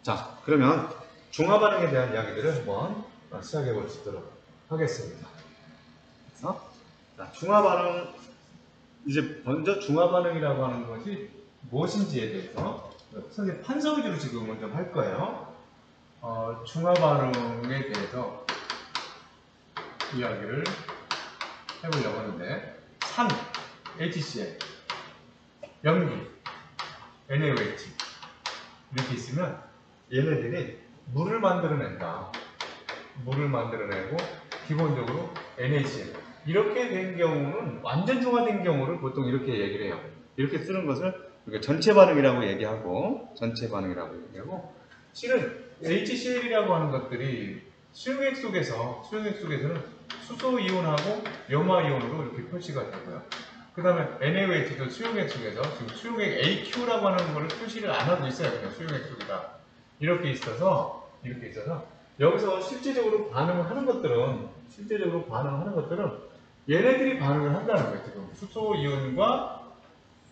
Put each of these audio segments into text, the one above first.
자, 그러면 중화반응에 대한 이야기들을 한번 시작해 볼 수 있도록 하겠습니다. 그래서 자, 중화반응, 이제 먼저 중화반응이라고 하는 것이 무엇인지에 대해서 선생님 판서 위주로 지금 먼저 할 거예요. 중화반응에 대해서 이야기를 해보려고 하는데, 산, HCl, 염기, NaOH 이렇게 있으면 얘네들이 물을 만들어낸다. 물을 만들어내고 기본적으로 NaCl 이렇게 된 경우는, 완전 중화된 경우를 보통 이렇게 얘기를 해요. 이렇게 쓰는 것을 전체 반응이라고 얘기하고, 전체 반응이라고 얘기하고, 실은 HCl이라고 하는 것들이 수용액 속에서는 수소 이온하고 염화 이온으로 이렇게 표시가 되고요. 그 다음에 NaOH도 수용액 속에서 지금 수용액 AQ라고 하는 거를 표시를 안 하고 있어요. 그냥 수용액 속에다 이렇게 있어서 여기서 실제적으로 반응하는 것들은 얘네들이 반응을 한다는 거예요. 지금 수소 이온과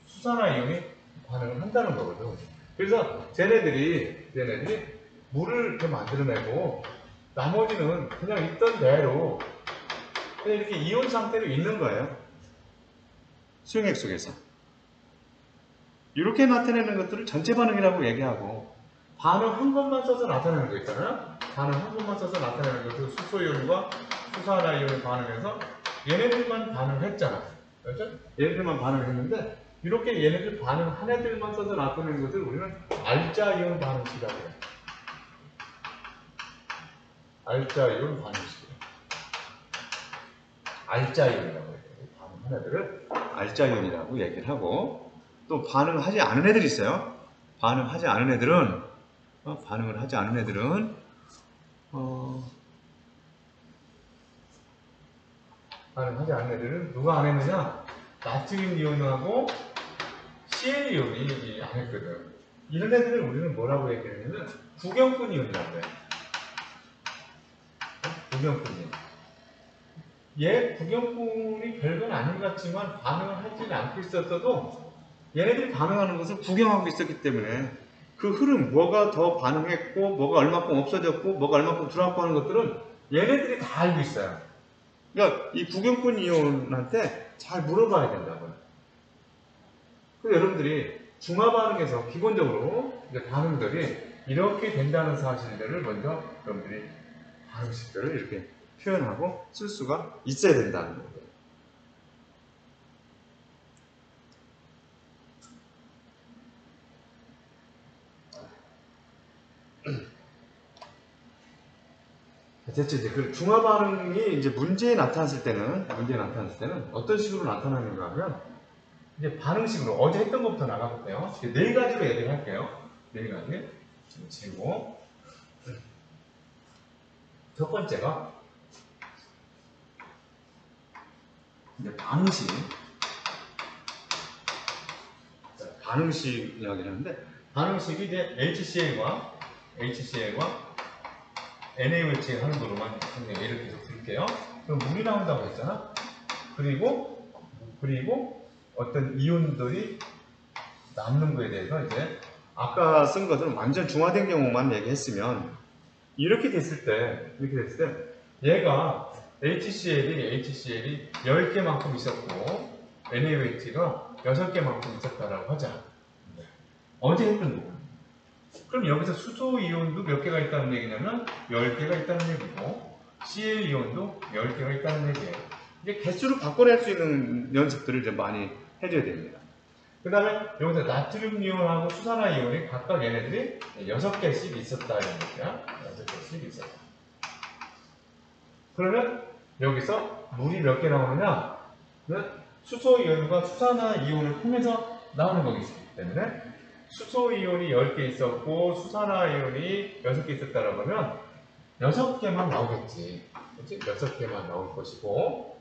수산화 이온이 반응을 한다는 거거든. 그래서 쟤네들이 물을 이렇게 만들어내고 나머지는 그냥 있던 대로 그냥 이렇게 이온 상태로 있는 거예요. 수용액 속에서. 이렇게 나타내는 것들을 전체 반응이라고 얘기하고, 반응한 것만 써서 나타내는 거 있잖아요. 반응한 것만 써서 나타내는 것도 수소이온과 수산화이온이 반응해서 얘네들만 반응을 했잖아. 그렇죠? 얘네들만 반응을 했는데, 이렇게 얘네들 반응한 애들만 써서 나타내는 것을 우리는 알자이온 반응식이라고 해요. 알자이온 반응식이에요. 알자이온이라고 해요. 반응한 애들을 알자이온이라고 얘기를 하고, 또 반응하지 않은 애들이 있어요. 반응하지 않은 애들은 누가 안 했느냐? 나트륨 이온하고 CL 이온이 안 했거든. 이런 애들을 우리는 뭐라고 얘기하냐면 구경꾼 이온이라고 해요. 구경꾼 이온. 얘 구경꾼이 별건 아닌 것 같지만 반응을 하지는 않고 있었어도 얘네들이 반응하는 것을 구경하고 있었기 때문에 그 흐름, 뭐가 더 반응했고 뭐가 얼마큼 없어졌고 뭐가 얼마큼 들어왔고 하는 것들은 얘네들이 다 알고 있어요. 그러니까 이 구경꾼 이온한테 잘 물어봐야 된다고요. 그래서 여러분들이 중화 반응에서 기본적으로 이제 반응들이 이렇게 된다는 사실들을 먼저 여러분들이 반응식들을 이렇게 표현하고 쓸 수가 있어야 된다는 거예요. 됐죠. 이제 그 중화 반응이 이제 문제에 나타났을 때는 어떤 식으로 나타나는가 하면, 이제 반응식으로 어제 했던 것부터 나가볼게요. 네 가지로 얘기를 할게요. 네 가지. 지금 지우고. 첫 번째가 이제 반응식. 반응식 이야기를 하는데, 반응식이 이제 HCl과 NaOH 하는 거로만 예를 계속 들게요. 그럼 물이 나온다고 했잖아. 그리고 어떤 이온들이 남는 거에 대해서 이제 아까 쓴 것은 완전 중화된 경우만 얘기했으면, 이렇게 됐을 때 얘가 HCl이 10개만큼 있었고 NaOH가 6개만큼 있었다라고 하자. 어제 했던 거. 그럼 여기서 수소 이온도 몇 개가 있다는 얘기냐면 10개가 있다는 얘기고, CL 이온도 10개가 있다는 얘기예요. 이제 개수를 바꿔낼 수 있는 연습들을 좀 많이 해줘야 됩니다. 그 다음에 여기서 나트륨 이온하고 수산화 이온이 각각 얘네들이 6개씩 있었다 이런 얘기야. 6개씩 있었다. 그러면 여기서 물이 몇 개 나오느냐? 수소 이온과 수산화 이온을 통해서 나오는 거기 때문에 수소 이온이 10개 있었고 수산화 이온이 6개 있었다라고 하면 6개만 나오겠지. 그치? 6개만 나올 것이고,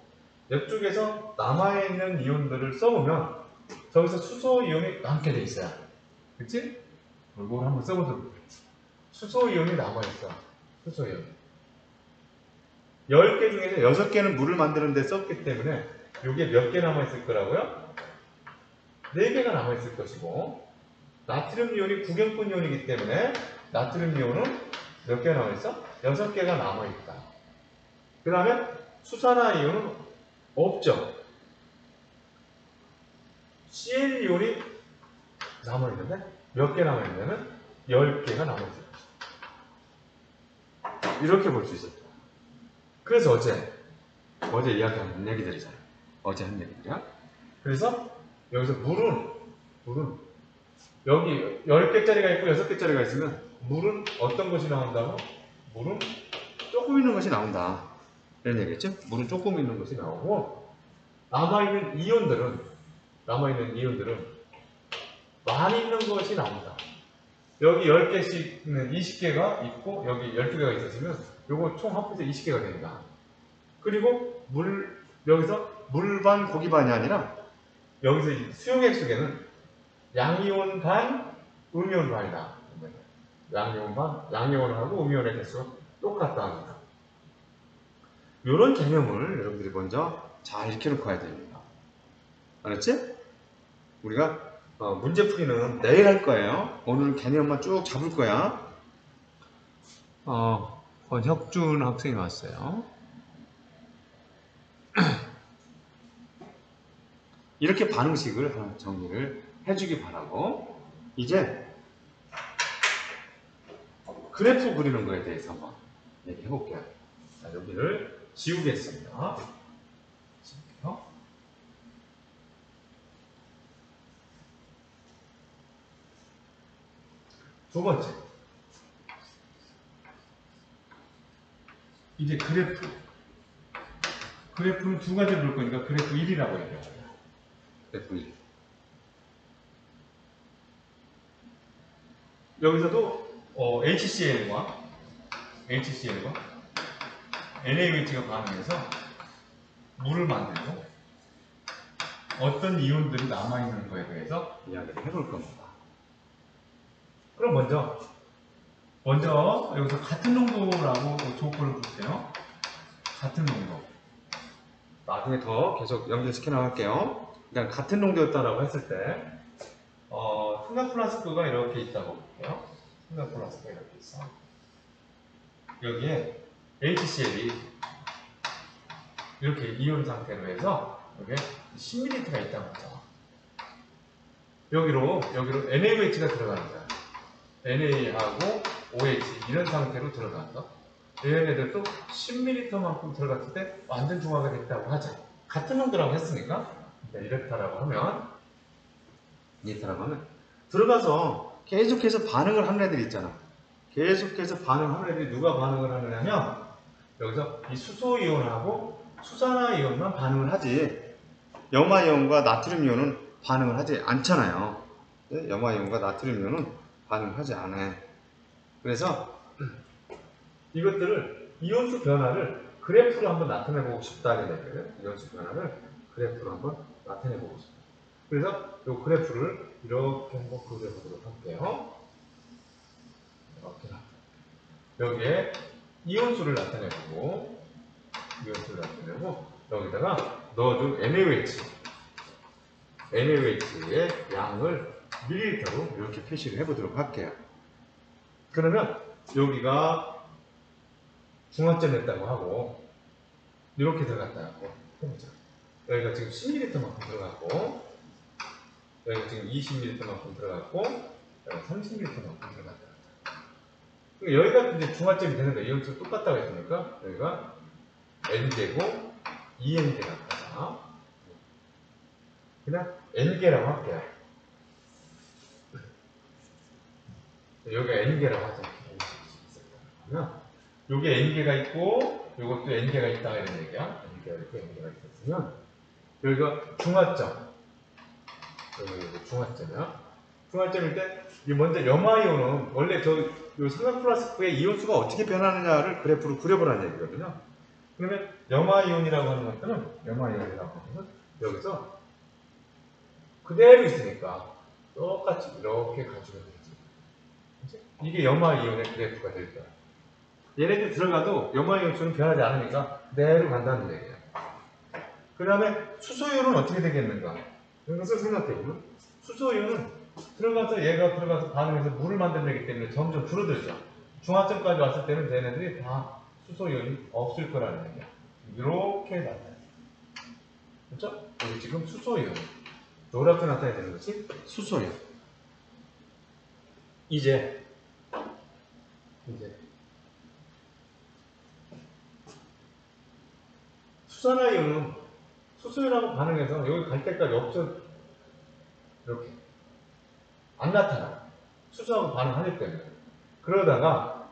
이쪽에서 남아있는 이온들을 써보면 저기서 수소 이온이 남게 돼 있어요. 그치? 이걸 한번 써보도록 해요. 수소 이온이 남아있어. 수소 이온. 10개 중에서 6개는 물을 만드는 데 썼기 때문에 이게 몇 개 남아있을 거라고요? 4개가 남아있을 것이고, 나트륨 이온이 구경분 이온이기 때문에 나트륨 이온은 몇 개가 남아있어? 6개가 남아있다. 그 다음에 수산화 이온은 없죠. Cl 이온이 남아있는데 몇 개 남아있냐면 10개가 남아있어요. 이렇게 볼 수 있었죠. 그래서 어제 이야기한 얘기들이잖아요. 어제 한 얘기들이야. 그래서 여기서 물은 여기 10개짜리가 있고 6개짜리가 있으면 물은 어떤 것이 나온다고? 물은 조금 있는 것이 나온다. 이런 얘기겠죠? 물은 조금 있는 것이 나오고 남아있는 이온들은 많이 있는 것이 나온다. 여기 10개씩 있는 20개가 있고 여기 12개가 있었으면 요거 총 합해서 20개가 된다. 그리고 여기서 물반 고기반이 아니라 여기서 수용액 속에는 양이온 반, 음이온 반이다. 양이온하고 음이온의 개수가 똑같다 합니다. 이런 개념을 여러분들이 먼저 잘 익혀놓고 가야 됩니다. 알았지? 우리가 문제 풀이는 내일 할 거예요. 오늘 개념만 쭉 잡을 거야. 권혁준 학생이 왔어요. 이렇게 반응식을 하나 정리를 해주기 바라고, 이제 그래프 그리는 거에 대해서 한번 얘기해 볼게요. 자, 여기를 지우겠습니다. 지울게요. 두 번째, 이제 그래프는 두 가지를 볼 거니까 그래프 1이라고 얘기해요. 그래프 1. 여기서도 HCl과 NaOH가 반응해서 물을 만들고 어떤 이온들이 남아있는 거에 대해서 이야기를 해볼 겁니다. 그럼 먼저 여기서 같은 농도라고 조건을 볼게요. 같은 농도. 나중에 더 계속 연결시켜 나갈게요. 일단 같은 농도였다라고 했을 때 승강 플라스크가 이렇게 있다고 볼게요. 승강 플라스크가 이렇게 있어. 여기에 HCl이 이렇게 이온 상태로 해서 여기에 10ml가 있다고 하죠. 여기로 NaOH가 들어가는 거야. NA하고 OH 이런 상태로 들어간다. 얘네들도 10ml만큼 들어갔을 때 완전 중화가 됐다고 하자. 같은 농도라고 했으니까 이렇다라고 하면 들어가서 계속해서 반응을 하는 애들이 있잖아. 계속해서 반응하는 애들이 누가 반응을 하느냐면 여기서 이 수소이온하고 수산화이온만 반응을 하지 염화이온과 나트륨이온은 반응을 하지 않잖아요. 염화이온과 나트륨이온은 반응을 하지 않아요. 그래서 이것들을 이온수 변화를 그래프로 한번 나타내보고 싶다는 얘기예요. 이온수 변화를 그래프로 한번 나타내보고 싶다. 그래서 이 그래프를 이렇게 한번 그려보도록 할게요. 이렇게 여기에 이온수를 나타내고 여기다가 넣어준 NaOH의 양을 밀리리터로 이렇게 표시를 해보도록 할게요. 그러면 여기가 중화점이었다고 하고 이렇게 들어갔다고 해보자. 여기가 지금 10ml만큼 들어갔고 여기가 지금 20ml만큼 들어갔고 여기가 30ml만큼 들어갔다. 여기가 이제 중화점이 되는 거예요. 이온수 똑같다고 했으니까 여기가 N개고 2N개가 가자. 그냥 N개라고 할게요. 여기가 N개라고 하자. 그러면 여기 N개가 있고 이것도 N개가 있다 이런 얘기야. N개가 있고 N개가 있었으면 여기가 중화점. 여기 중화점이야. 중화점일 때 먼저 염화이온은 원래 요 삼각 플라스크의 이온수가 어떻게 변하느냐를 그래프로 그려보라는 얘기거든요. 그러면 염화이온이라고 하는 것들은 여기서 그대로 있으니까 똑같이 이렇게 가지고 되지. 이게 염화이온의 그래프가 될 거야. 얘네들 들어가도 염화이온수는 변하지 않으니까 그대로 간다는 얘기야. 그 다음에 수소이온은 어떻게 되겠는가? 이것을 생각해보면 수소이온은 들어가서 얘가 들어가서 반응해서 물을 만들어내기 때문에 점점 줄어들죠. 중화점까지 왔을 때는 얘네들이 다 수소이온이 없을 거라는 얘기야. 이렇게 나타나요. 그렇죠? 여기 지금 수소이온. 노랗게 나타내야 되는 것이 수소이온. 이제 수산화이온은 수소이온하고 반응해서 여기 갈 때까지 없어. 이렇게 안 나타나. 수소하고 반응하기 때문에. 그러다가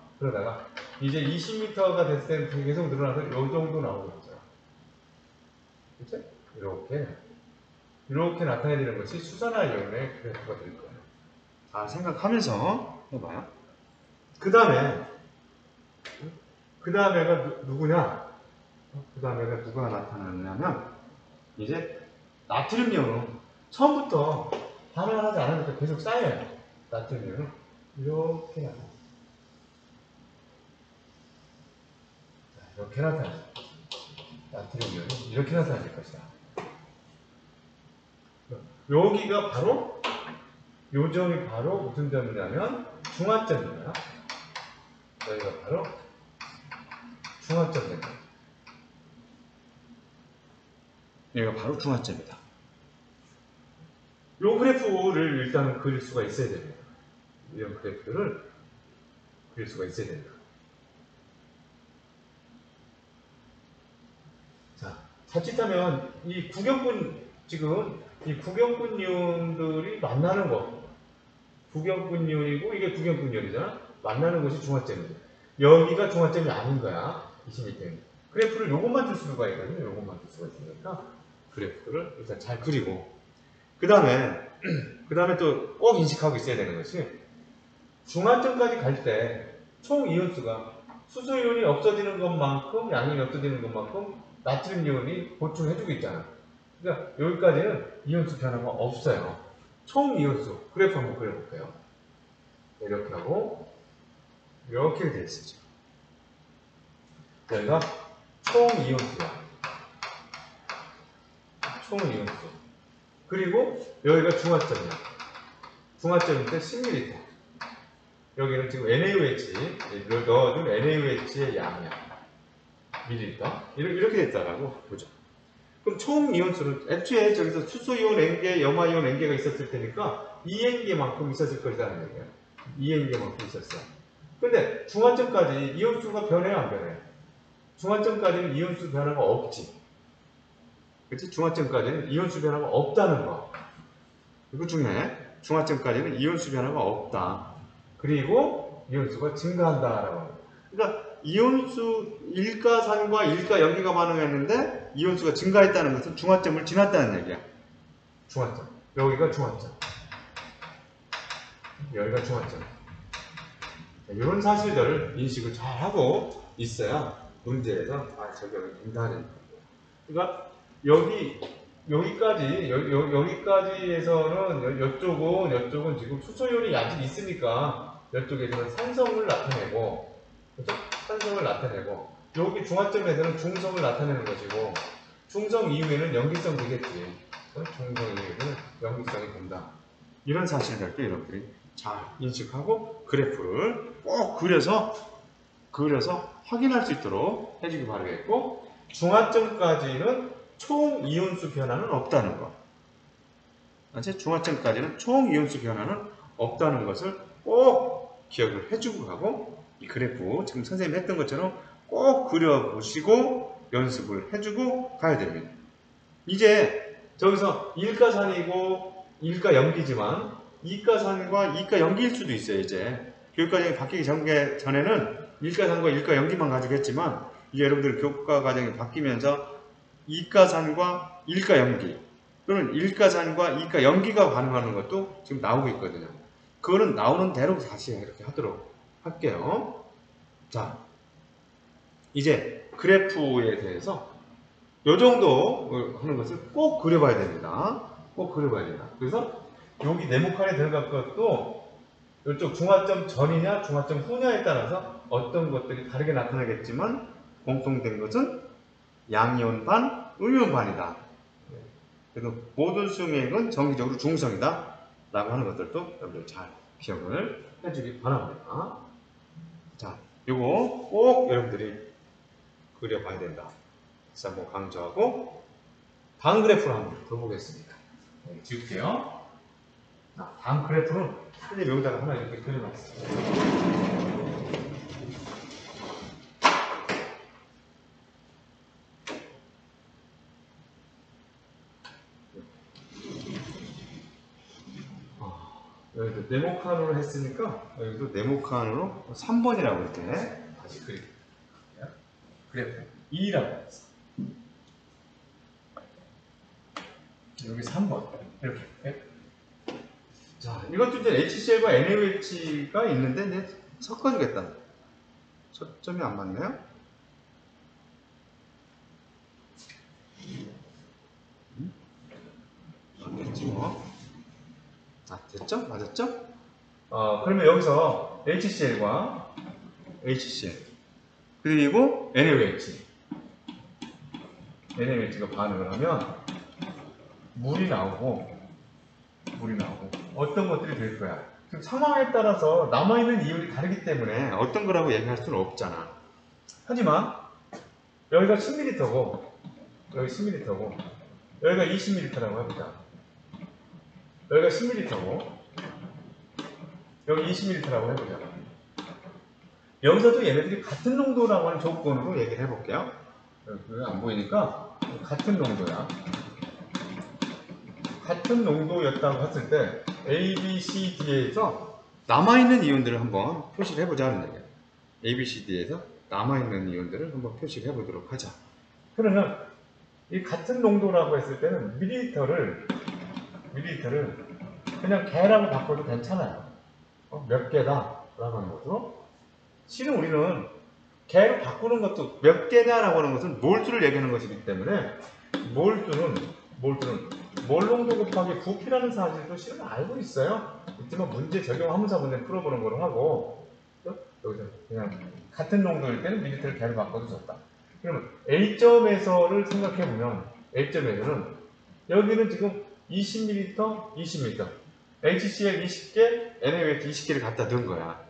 이제 20m가 됐을 때 계속 늘어나서 이 정도 나오겠죠. 그치? 이렇게 나타내야 되는 것이 수산화이온의 그래프가 될 거예요. 자, 생각하면서 해봐요. 그 다음에가 누구냐? 그 다음에가 누가 나타나냐면, 이제 나트륨이온은 처음부터 반응을 하지 않으니까 계속 쌓여요. 나트륨이온은 이렇게 나타나요. 이렇게 나타나요. 나트륨이온이 이렇게 나타날 것이다. 여기가 바로, 요 점이 바로 무슨 점이냐면 중화점이에요. 여기가 바로 중화점입니다. 여기가 바로 중화점이다. 요 그래프를 일단은 그릴 수가 있어야 됩니다. 이런 그래프를 그릴 수가 있어야 됩니다. 자, 자칫하면 이 구경꾼, 지금 이 구경꾼이온들이 만나는 거, 구경꾼이온이고 이게 구경꾼이온이잖아. 만나는 것이 중화점이야. 여기가 중화점이 아닌 거야. 20m. 그래프를 요것만 줄 수가 있거든요. 요것만 줄 수가 있으니까 그래프를 일단 잘 그리고, 그 다음에 또 꼭 인식하고 있어야 되는 것이, 중화점까지 갈 때 총 이온수가 수소이온이 없어지는 것만큼, 양이온이 없어지는 것만큼 나트륨 이온이 보충해주고 있잖아. 그러니까 여기까지는 이온수 변화가 없어요. 총 이온수 그래프 한번 그려볼게요. 이렇게 하고 이렇게 되어 있어요. 여기가 총 이온수야. 총 이온수. 그리고 여기가 중화점이야. 중화점일 때 10ml. 여기는 지금 NaOH, 넣어준 NaOH의 양이야. 밀리리터. 이렇게 됐다라고 보죠. 그럼 총 이온수는 애초에 저기서 수소이온 N개, 염화이온 N개가 있었을 테니까 2N개만큼 있었을 거라는 얘기야. 2N개만큼 있었어. 근데 중화점까지 이온수가 변해요, 안 변해요? 중화점까지는 이온수 변화가 없지. 그치? 중화점까지는 이온수 변화가 없다는 거. 이거 중요해. 중화점까지는 이온수 변화가 없다. 그리고 이온수가 증가한다라고. 그러니까 이온수 일가산과 일가연기가 반응했는데 이온수가 증가했다는 것은 중화점을 지났다는 얘기야. 중화점. 여기가 중화점. 여기가 중화점. 이런 사실들을 인식을 잘 하고 있어야 문제에서 저기 인사하는 거예요. 그러니까 여기까지에서는 이쪽은 지금 수소이온이 아직 있으니까 이쪽에서는 산성을 나타내고, 그렇죠? 산성을 나타내고, 여기 중화점에서는 중성을 나타내는 것이고, 중성 이후에는 연기성 되겠지. 중성 이후에는 연기성이 된다. 이런 사실들도 여러분들이 잘 인식하고 그래프를 꼭 그려서 확인할 수 있도록 해주기 바라겠고, 중화점까지는 총 이온수 변화는 없다는 거. 중화점까지는 총 이온수 변화는 없다는 것을 꼭 기억을 해주고 가고, 이 그래프 지금 선생님이 했던 것처럼 꼭 그려보시고 연습을 해주고 가야 됩니다. 이제 저기서 일가산이고 일가연기지만 이가산과 이가연기일 수도 있어요. 이제 교육과정이 바뀌기 전에는 일가산과 일가연기만 가지고 했지만, 이제 여러분들 교과과정이 바뀌면서 이가산과 일가연기 또는 일가산과 이가연기가 가능한 것도 지금 나오고 있거든요. 그거는 나오는 대로 다시 이렇게 하도록 할게요. 자, 이제 그래프에 대해서 요 정도 하는 것을 꼭 그려봐야 됩니다. 꼭 그려봐야 됩니다. 그래서 여기 네모칸에 들어갈 것도 이쪽 중화점 전이냐 중화점 후냐에 따라서 어떤 것들이 다르게 나타나겠지만, 공통된 것은 양이온 반, 음이온 반이다. 그래서 모든 수용액은 정기적으로 중성이다. 라고 하는 것들도 여러분들 잘 기억을 해주기 바랍니다. 자, 요거 꼭 여러분들이 그려봐야 된다. 다시 한번 강조하고, 다음 그래프를 한번 볼보겠습니다. 지울게요. 자, 다음 그래프는 선생님 여기다가 하나 이렇게 그려놨어요. 여기도 네모칸으로 했으니까 여기도 네모칸으로 3번이라고 이렇게 다시 그릴게요. 그래프 2라고 했어. 여기 3번 이렇게. 자, 이것도 이제 HCL과 NaOH가 있는데 이제 섞어주겠다. 초점이 안 맞나요? 됐죠? 아, 됐죠? 맞았죠? 그러면 여기서 HCL과 HCL 그리고 NaOH가 반응을 하면 물이 나오고 어떤 것들이 될 거야. 지금 상황에 따라서 남아있는 이율이 다르기 때문에 어떤 거라고 얘기할 수는 없잖아. 하지만 여기가 10ml고 여기 10ml고 여기가 20ml라고 해보자. 여기가 10ml고 여기 20ml라고 해보자. 여기서도 얘네들이 같은 농도라고 하는 조건으로 얘기를 해볼게요. 여기 안 보이니까 같은 농도야. 같은 농도였다고 했을 때 A, B, C, D에서 남아있는 이온들을 한번 표시를 해보자는 얘기야. A, B, C, D에서 남아있는 이온들을 한번 표시를 해보도록 하자. 그러면 이 같은 농도라고 했을 때는 밀리리터를 그냥 개라고 바꿔도 괜찮아요. 몇 개다 라고 하는 것으로. 실은 우리는 개로 바꾸는 것도 몇 개냐라고 하는 것은 몰수를 얘기하는 것이기 때문에 몰수는 몰농도 곱하기 부피라는 사실도 실은 알고 있어요. 있지만 문제 적용하면서 문제 풀어보는 걸로 하고, 여기서 그냥 같은 농도일 때는 밀리리터를 개로 바꿔도 좋다. 그러면 A점에서를 생각해보면 A점에서는 여기는 지금 20ml, 20ml HCl 20개, NaOH 20개를 갖다 넣은 거야.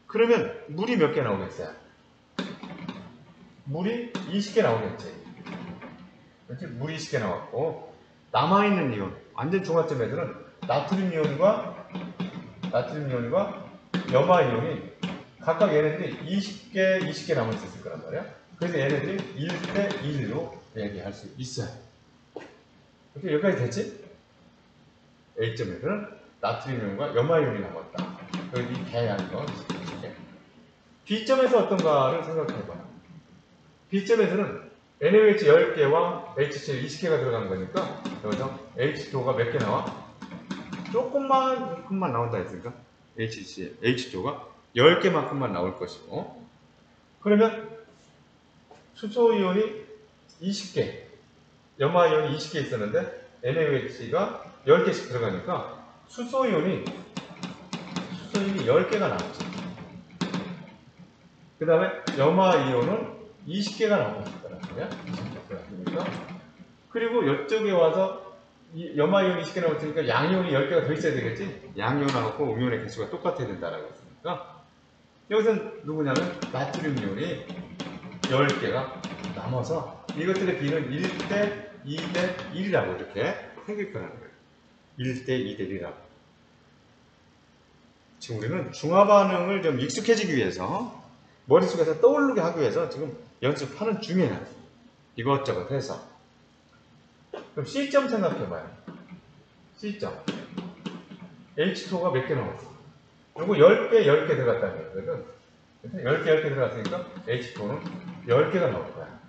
그러면 물이 몇 개 나오겠어요? 물이 20개 나오겠지. 그렇지? 물이 20개 나왔고, 남아있는 이온, 완전 중화점에서는 나트륨 이온과 염화 이온이 각각 얘네들이 20개 남아 있었을 거란 말이야. 그래서 얘네들이 1대 1로 얘기할 수 있어요. 이렇게 여기까지 됐지? A점에서는 나트륨 이온과 염화 이온이 남았다. 여기 개한 건 B점에서 어떤가를 생각해봐요. B점에서는 NaOH 10개와 HCl 20개가 들어간 거니까 여기서 H2O가 몇 개 나와? 조금만 나온다 했으니까 HCl, H2O가 10개만큼만 나올 것이고, 그러면 수소이온이 20개, 염화이온이 20개 있었는데 NaOH가 10개씩 들어가니까 수소이온이 10개가 나왔죠. 그 다음에 염화이온은 20개가 나오고 있다는 거야. 20개가. 그리고 이쪽에 와서 염화이온이 20개 나왔으니까 양이온이 10개가 더 있어야 되겠지? 양이온하고 음이온의 개수가 똑같아야 된다라고 했으니까 여기서는 누구냐면 나트륨 이온이 10개가 남아서 이것들의 비는 1대 2대 1이라고 이렇게 생길 거라는 거예요. 1대 2대 1이라고. 지금 우리는 중화 반응을 좀 익숙해지기 위해서 머릿속에서 떠오르게 하기 위해서 지금 연습하는 중이에요. 이것저것 해서. 그럼 C점 생각해봐요. C점. H2O가 몇 개 나왔어? 요거 10개 들어갔다는 거거든. 10개 들어갔으니까 H2O는 10개가 나올 거야.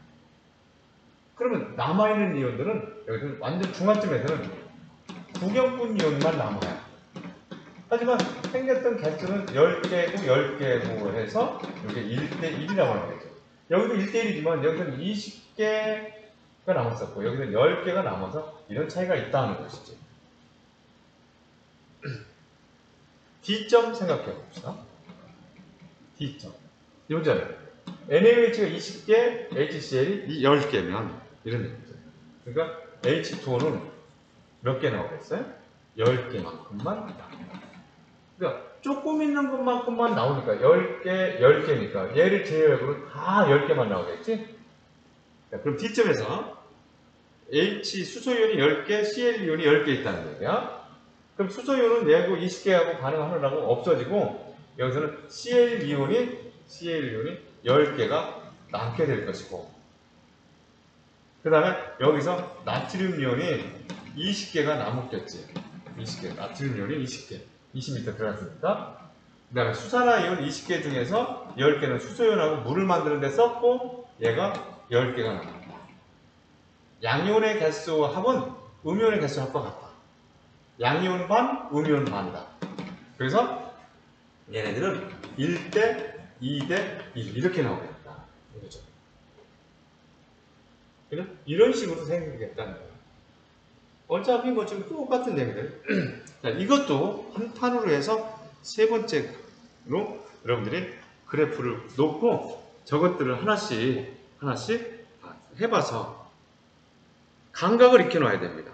그러면 남아있는 이온들은 여기서 완전 중화점에서는 구경꾼 이온만 남아요. 하지만 생겼던 개수는 10개고 10개고 해서 이게 1대 1이라고 하는 거죠. 여기도 1대 1이지만 여기서는 20개가 남았었고 여기는 10개가 남아서 이런 차이가 있다는 것이지. D점 생각해 봅시다. D점. 요즘 NaOH가 20개, HCl이 10개면 이런 얘기죠. 그러니까 H2O는 몇 개 나오겠어요? 10개만큼만 나옵니다. 그러니까 조금 있는 것만큼만 나오니까 10개니까 얘를 제외하고는 다 10개만 나오겠지? 자, 그럼 D점에서 H 수소이온이 10개, Cl 이온이 10개 있다는 얘기야. 그럼 수소이온은 얘하고 20개하고 반응하느라고 없어지고 여기서는 Cl 이온이 10개가 남게 될 것이고 그 다음에 여기서 나트륨 이온이 20개가 남았겠지. 20개, 나트륨 이온이 20개. 20m 들어갔으니까. 그 다음에 수산화이온 20개 중에서 10개는 수소이온하고 물을 만드는 데 썼고 얘가 10개가 남았다. 양이온의 개수 합은 음이온의 개수 합과 같다. 양이온 반, 음이온 반이다. 그래서 얘네들은 1대 2대 1 이렇게 나오겠다. 이거죠. 이런 식으로 생기겠다는 거예요. 어차피 뭐 지금 똑같은 얘기들. 자, 이것도 한 판으로 해서 세 번째로 여러분들이 그래프를 놓고 저것들을 하나씩 해봐서 감각을 익혀 놔야 됩니다.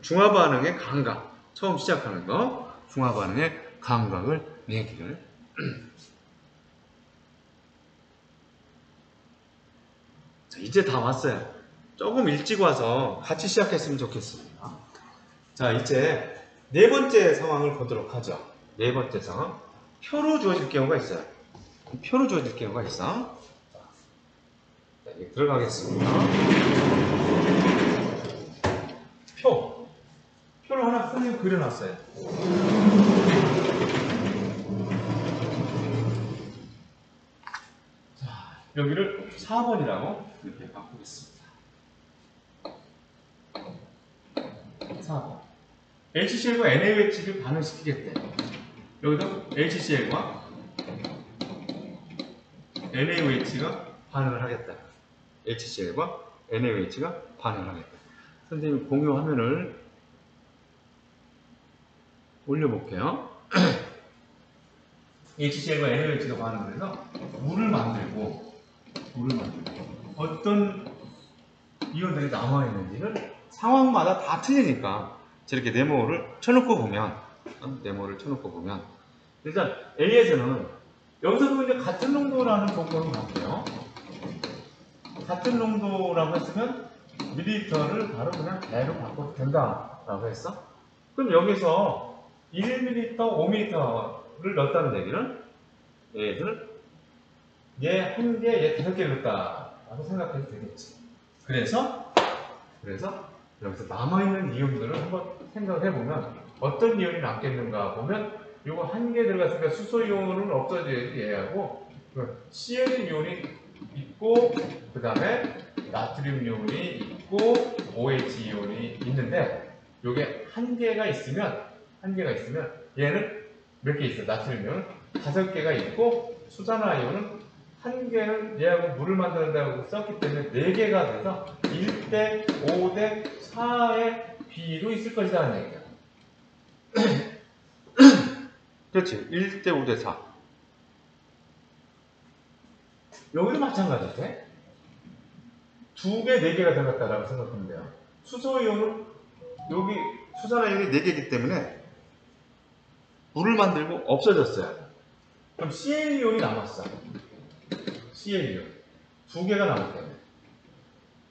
중화 반응의 감각. 처음 시작하는 거. 중화 반응의 감각을 내기를. 자, 이제 다 왔어요. 조금 일찍 와서 같이 시작했으면 좋겠습니다. 자, 이제 네 번째 상황을 보도록 하죠. 네 번째 상황. 표로 주어질 경우가 있어요. 표로 주어질 경우가 있어. 자, 이제 들어가겠습니다. 표를 하나 선생님 그려놨어요. 자, 여기를 4번이라고 이렇게 바꾸겠습니다. 4번. HCl과 NaOH를 반응시키겠대. 여기도 HCl과 NaOH가 반응을 하겠다. HCl과 NaOH가 반응을 하겠다. 선생님 공유 화면을 올려볼게요. HCl과 NaOH가 반응을 해서 물을 만들고 어떤 이온들이 남아있는지를 상황마다 다 틀리니까 저렇게 네모를 쳐놓고 보면 일단 A에서는 여기서도 이제 같은 농도라는 조건은 같고요. 같은 농도라고 했으면 밀리리터를 바로 그냥 배로 바꿔도 된다라고 했어. 그럼 여기서 1ml, 5ml를 넣었다는 얘기는 얘들은 얘 한 개, 얘 5개를 넣었다라고 생각해도 되겠지. 그래서 여기서 남아있는 이온들을 한번 생각을 해보면 어떤 이온이 남겠는가 보면 이거 한 개 들어갔으니까 수소이온은 없어져야지 얘하고 Cl 이온이 있고 그 다음에 나트륨 이온이 있고 OH 이온이 있는데 요게 한 개가 있으면 얘는 몇 개 있어? 나트륨 이온은 5개가 있고 수산화이온은 한 개는 얘하고 물을 만든다고 썼기 때문에 4개가 돼서 1대 5대 4의 비로 있을 것이다 하는 얘기야. 그렇지. 1대 5대 4. 여기도 마찬가지지. 2개, 4개가 들어갔다라고 생각하면 돼요. 수소이온은 여기 수산화이온이 4개이기 때문에 물을 만들고 없어졌어요. 그럼 Cl이온이 남았어. Cl이온. 2개가 남았대요.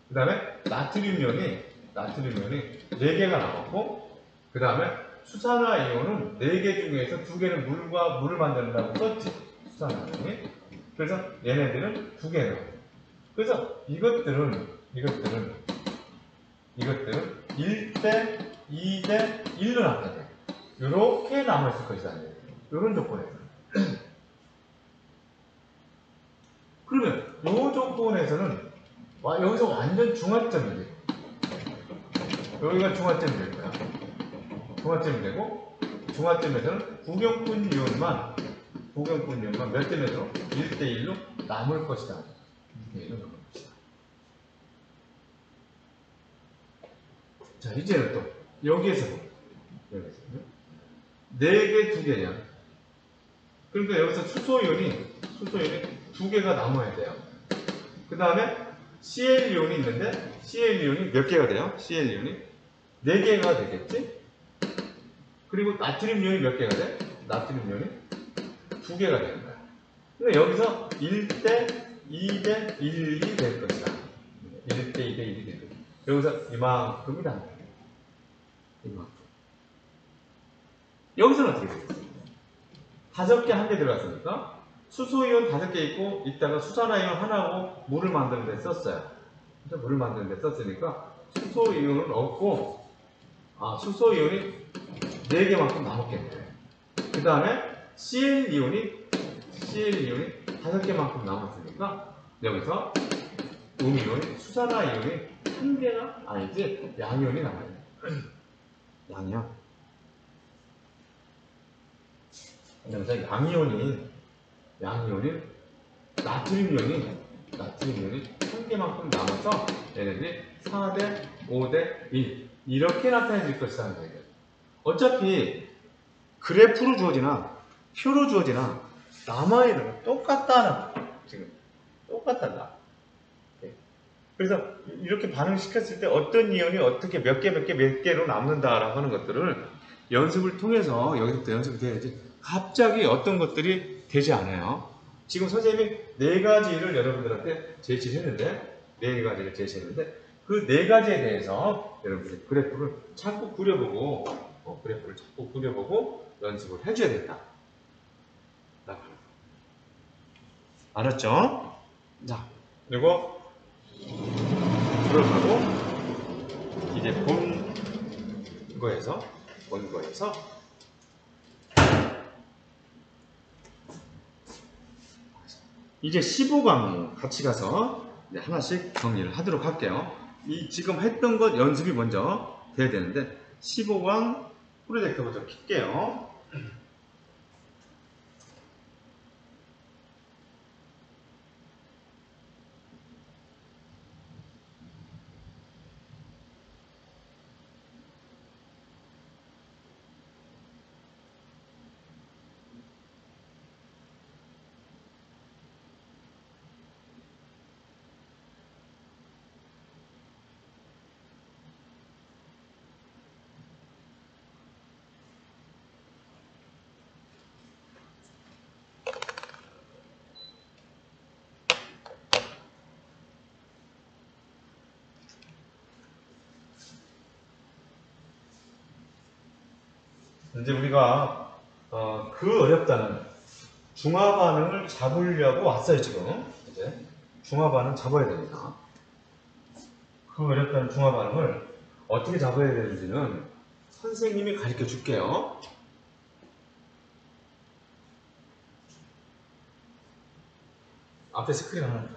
그 다음에 나트륨이온이 4개가 남았고, 그 다음에 수산화이온은 4개 중에서 2개는 물을 만든다고 썼지. 수산화이온이. 그래서 얘네들은 2개는. 그래서 이것들은 1대 2대 1로 남게 돼. 이렇게 남아있을 것이다. 이런 조건에서. 그러면 이 조건에서는 여기서 완전 중화점이 돼. 여기가 중화점이 될 거야. 중화점이 되고 중화점에서는 구경꾼 이온만 몇 대 몇으로? 1대 1로 남을 것이다. 1대 1로 남을 것이다. 자, 이제는 또 여기에서 4개, 2개냐. 그러니까 여기서 수소이온이 2개가 남아야 돼요. 그 다음에 Cl이온이 있는데 Cl이온이 몇 개가 돼요? Cl이온이 4개가 되겠지? 그리고 나트륨 이온이 몇 개가 돼? 나트륨 이온이 2개가 되는 거야. 근데 여기서 1대 2대 1이 될 것이다. 1대 2대 1이 될 것이다. 여기서 이만큼이 난다. 이만큼. 여기서는 어떻게 되겠어? 5개 한 개 들어갔으니까 수소이온 5개 있고 이따가 수산화이온 하나하고 물을 만드는 데 썼어요. 물을 만드는 데 썼으니까 수소이온은 없고 수소이온이 4개만큼 남았겠네. 그 다음에 Cl이온이 5개만큼 남았으니까 여기서 음이온이 수산화이온이 1개가 아니지 양이온이 남아요. 양이온. 여기서 양이온이 나트륨이온이 1개만큼 남아서 얘네들이 4대 5대 1 이렇게 나타내질 것이라는 얘기예요. 어차피 그래프로 주어지나 표로 주어지나 남아있는 건 똑같다는 지금 똑같단다. 그래서 이렇게 반응시켰을 때 어떤 이온이 어떻게 몇 개로 남는다라고 하는 것들을 연습을 통해서 여기서부터 연습이 돼야지 갑자기 어떤 것들이 되지 않아요. 지금 선생님이 4가지를 여러분들한테 제시했는데 그 4가지에 대해서 여러분들이 그래프를 자꾸 그려보고 연습을 해줘야 된다. 알았죠? 자, 그리고 들어가고 이제 본 거에서 이제 15강목 같이 가서 하나씩 정리를 하도록 할게요. 이 지금 했던 것 연습이 먼저 돼야 되는데 15강 프로젝트부터 킬게요. 이제 우리가 그 어렵다는 중화 반응을 잡으려고 왔어요. 지금 이제 중화 반응 잡아야 됩니다. 그 어렵다는 중화 반응을 어떻게 잡아야 되는지는 선생님이 가르쳐 줄게요. 앞에 스크린 하나.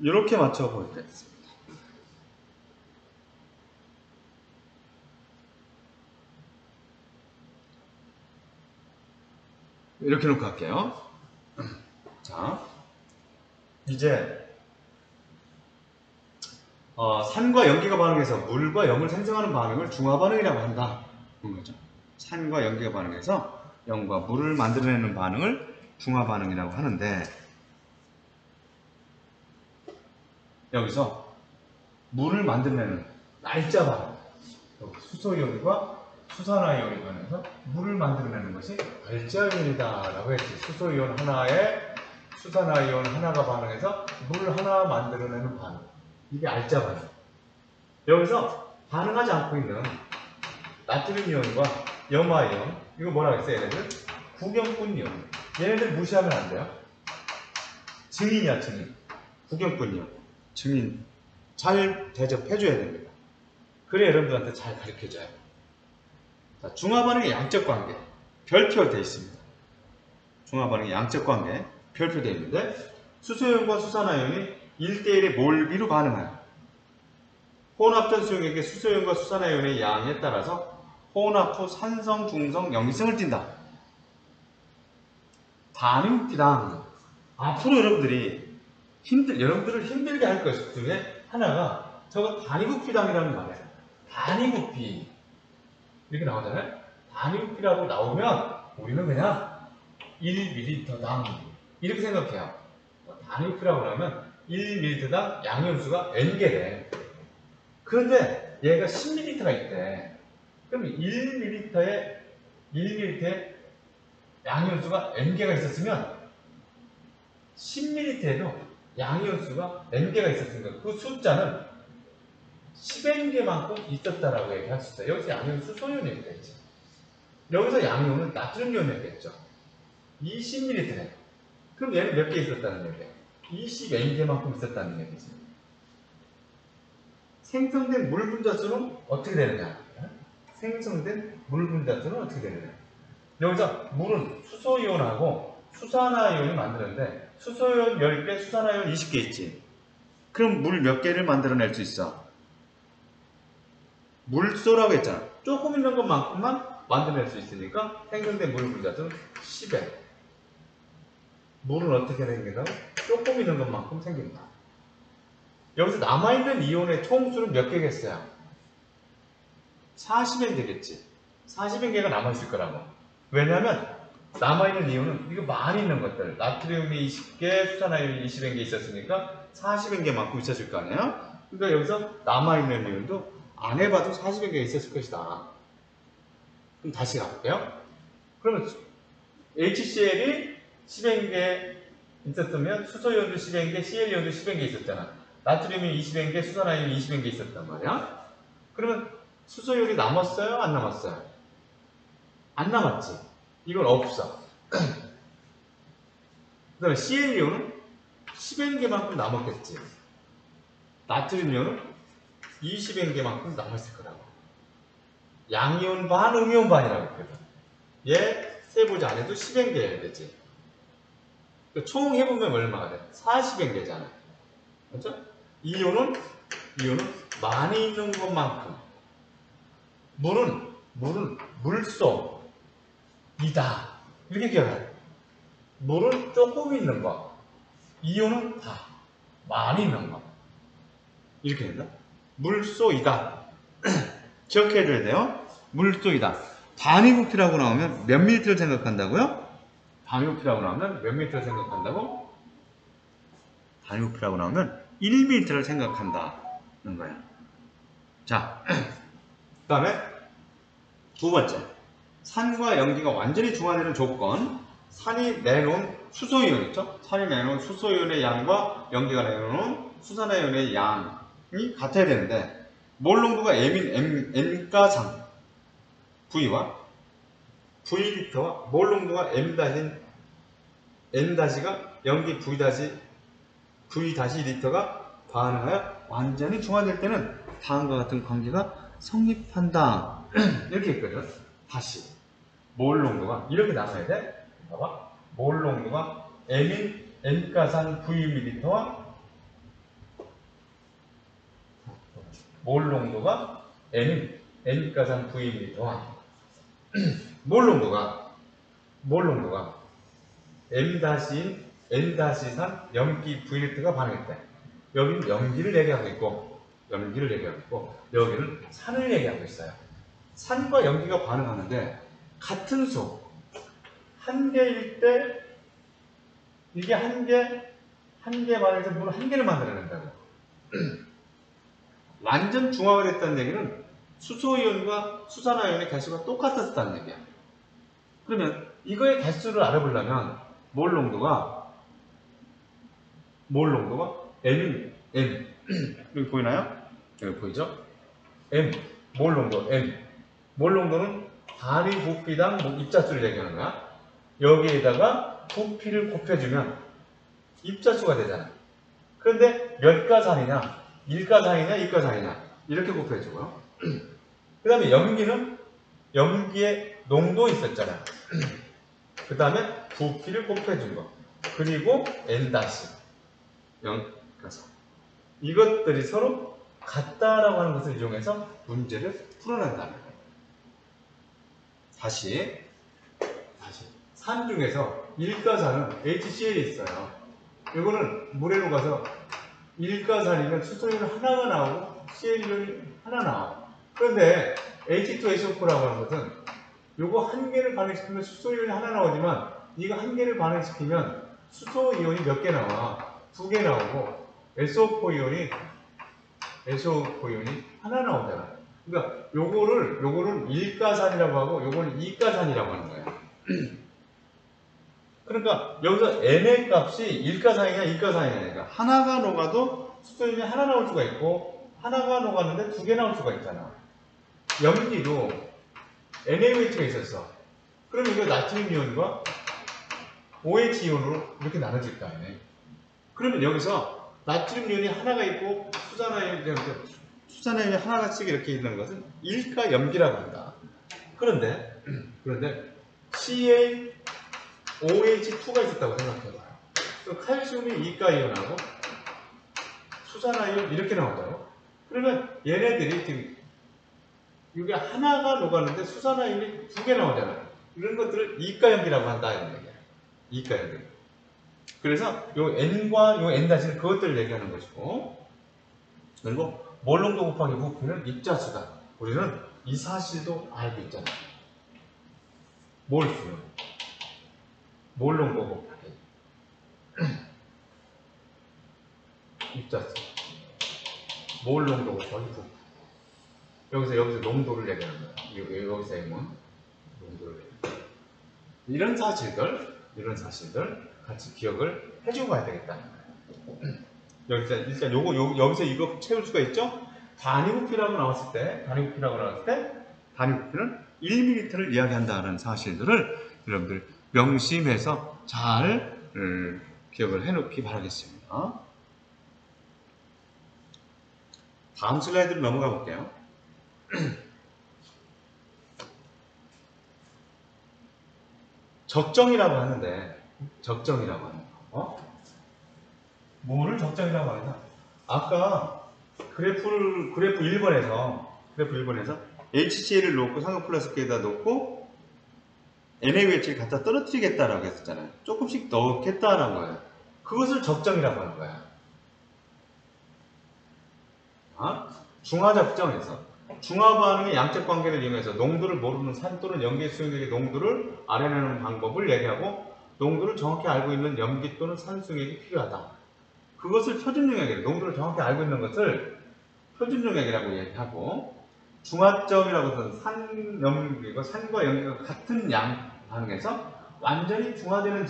이렇게 맞춰볼 때 이렇게 놓고 할게요. 자, 이제 산과 연기가 반응해서 물과 염을 생성하는 반응을 중화 반응이라고 한다. 그런 거죠. 산과 연기가 반응해서 염과 물을 만들어내는 반응을 중화 반응이라고 하는데 여기서 물을 만들어내는 날짜 반응, 수소이온과 수산화이온이 반응해서 물을 만들어내는 것이 알짜이온이다 라고 했지. 수소이온 하나에 수산화이온 하나가 반응해서 물 하나 만들어내는 반응, 이게 알짜 반응. 여기서 반응하지 않고 있는 나트륨이온과 염화이온, 이거 뭐라고 했어요? 얘네들 구경꾼 이온. 얘네들 무시하면 안 돼요. 증인이야, 증인. 구경꾼 이온. 증인 잘 대접해줘야 됩니다. 그래 여러분들한테 잘 가르쳐줘요. 자, 중화 반응의 양적 관계 별표되어 있습니다. 중화 반응의 양적 관계 별표되어 있는데 수소이온과 수산화이온이 1대1의 몰비로 반응하여 혼합전 수용액의 수소이온과 수산화이온의 양에 따라서 혼합 후 산성, 중성, 염기성을 띈다. 단위비당. 앞으로 여러분들을 힘들게 할 것 중에 하나가 저거 단위부피당이라는 말이에요. 단위부피 이렇게 나오잖아요. 단위부피라고 나오면 우리는 그냥 1ml당 이렇게 생각해요. 단위표라고 하면 1ml당 양이온수가 n개래. 그런데 얘가 10ml가 있대. 그럼 1ml에 양이온수가 n개가 있었으면 10ml에도 양이온수가 n개가 있었으니까 그 숫자는 10n개만큼 있었다라고 얘기할 수 있어요. 여기서 양이온수 소이온이 되겠죠. 여기서 양이온은 나트륨이온이겠죠. 20ml네. 그럼 얘는 몇 개 있었다는 얘기예요? 20n개만큼 있었다는 얘기지. 생성된 물 분자수는 어떻게 되느냐? 생성된 물 분자수는 어떻게 되느냐? 여기서 물은 수소이온하고 수산화이온이 만드는데 수소이온 10개, 수산화이온 20개 있지. 그럼 물 몇 개를 만들어낼 수 있어? 물소라고 했잖아. 조금 있는 것만큼만 만들어낼 수 있으니까 생성된 물 분자수는 10에. 물은 어떻게 생긴다고? 조금 있는 것만큼 생긴다. 여기서 남아있는 이온의 총수는 몇 개겠어요? 40엔 되겠지. 40n개가 남아있을 거라고. 왜냐면 남아있는 이온은 이거 많이 있는 것들, 나트륨이 20개, 수산화이온이 20n개 있었으니까 40n개만큼 있었을 거 아니에요? 그러니까 여기서 남아있는 이온도 안 해봐도 40n개 있었을 것이다. 그럼 다시 가볼게요. 그러면 HCl이 10n개 있었으면 수소이온도 10n개, Cl이온도 10n개 있었잖아. 나트륨이 20n개, 수산화이온이 20n개 있었단 말이야. 그러면 수소이온이 남았어요? 안 남았어요? 안 남았지. 이건 없어. 그 다음에 Cl이온은 10n개만큼 남았겠지. 나트륨이온은 20n개만큼 남았을 거라고. 양이온 반, 음이온 반이라고 했거든. 얘 세보지 안 해도 10n개여야 되지. 총 해보면 얼마가 돼? 40n개잖아. 그렇죠? 이온은 많이 있는 것만큼. 물은 물소 이다. 이렇게 기억해. 물은 조금 있는 거. 이온은 다 많이 있는 거. 이렇게 된다. 물소이다. 기억해줘야 돼요. 물소이다. 단위부피라고 나오면 몇 밀리터를 생각한다고요? 단위부피라고 나오면 몇 밀리터를 생각한다고? 단위부피라고 나오면 1밀리터를 생각한다는 거야. 자, 그 다음에 두 번째. 산과 연기가 완전히 중화되는 조건. 산이 내놓은 수소이온 있죠? 산이 내놓은 수소이온의 양과 연기가 내놓은 수산화이온의 양이 같아야 되는데 몰 농도가 M인 N가상 V와 V리터와 몰 농도가 N-가 연기 V-리터가 반응하여 완전히 중화될 때는 다음과 같은 관계가 성립한다. 이렇게 했거든. 다시 몰 농도가 이렇게 나눠야 돼. 봐봐. 몰 농도가 M인 N가상 Vml와 몰 농도가 M인 N가상 Vml와 몰 농도가 M-인 N-산 염기 V리터가 반응했대. 여기는 염기를 얘기하고 있고 여기는 산을 얘기하고 있어요. 산과 염기가 반응하는데 같은 수 한 개일 때 이게 한 개 반응해서 물 한 개를 만들어낸다고. 완전 중화가 됐다는 얘기는 수소이온과 수산화이온의 개수가 똑같았다는 얘기야. 그러면 이거의 개수를 알아보려면 몰 농도가 M인 M 여기 보이나요? 여기 보이죠? M 몰 농도는 단위 부피당 입자수를 얘기하는 거야. 여기에다가 부피를 곱해주면 입자수가 되잖아. 그런데 몇 가산이냐? 1가산이냐 2가산이냐 이렇게 곱해주고요. 그 다음에 염기의 농도 있었잖아. 그 다음에 부피를 곱해준 거. 그리고 N-0가산. 이것들이 서로 같다라고 하는 것을 이용해서 문제를 풀어낸다는 거예요. 다시 산 중에서 1가산은 HCl이 있어요. 이거는 물에 녹아서 1가산이면 수소이온 하나가 나오고 Cl이온이 하나 나와요. 그런데 H2SO4라고 하는 것은 요거 한 개를 반응시키면 수소이온이 하나 나오지만 이거 한 개를 반응시키면 수소 이온이 몇 개 나와? 2개 나오고 SO4 이온이 하나 나오잖아. 그러니까 요거를 일가산이라고 하고 요거는 이가산이라고 하는 거야. 그러니까 여기서 N의 값이 일가산이냐 이가산이냐. 그러니까 하나가 녹아도 수소 이온이 하나 나올 수가 있고 하나가 녹았는데 2개 나올 수가 있잖아. 염기도 NaOH가 있었어. 그럼 이거 나트륨 이온과 OH 이온으로 이렇게 나눠질 거 아니에요. 그러면 여기서 나트륨 이온이 하나가 있고 수산화 이온이 하나씩 이렇게 있는 것은 일가염기라고 한다. 그런데 CaOH2가 있었다고 생각해봐요. 칼슘이 이가이온하고 수산화 이온 이렇게 나온다고. 그러면 얘네들이 지금 이게 하나가 녹았는데 수산화 이온이 2개 나오잖아. 이런 것들을 이가염기라고 한다 이런 얘기야. 이가염기. 그래서 요 N과 요 N-는 그것들을 얘기하는 것이고, 그리고 몰농도 곱하기 부피는 입자수다. 우리는 이 사실도 알고 있잖아. 몰수는 몰농도 곱하기 입자수, 몰농도 곱하기 부피. 여기서 농도를 얘기하는 거야. 여기서 M은 농도를 얘기해. 이런 사실들 같이 기억을 해주고 가야 되겠다. 일단 여기서 이거 채울 수가 있죠? 단위 부피라고 나왔을 때 단위 부피는 1ml를 이야기한다는 사실들을 여러분들 명심해서 잘 기억을 해놓기 바라겠습니다. 다음 슬라이드로 넘어가 볼게요. 적정이라고 하는데, 적정이라고 하는 거. 뭐를 적정이라고 하냐? 아까 그래프 1번에서 HCl을 놓고 상극 플라스틱에다 놓고 NaOH를 갖다 떨어뜨리겠다라고 했었잖아요. 조금씩 넣겠다라는 거예요. 그것을 적정이라고 하는 거야. 중화적정에서 중화 반응의 양적 관계를 이용해서 농도를 모르는 산 또는 염기 수용액의 농도를 알아내는 방법을 얘기하고, 농도를 정확히 알고 있는 염기 또는 산 수용액이 필요하다. 그것을 표준용액이라고, 농도를 정확히 알고 있는 것을 표준용액이라고 얘기하고, 중화점이라고 해서 산염기가 산과 염기가 같은 양 반응에서 완전히 중화되는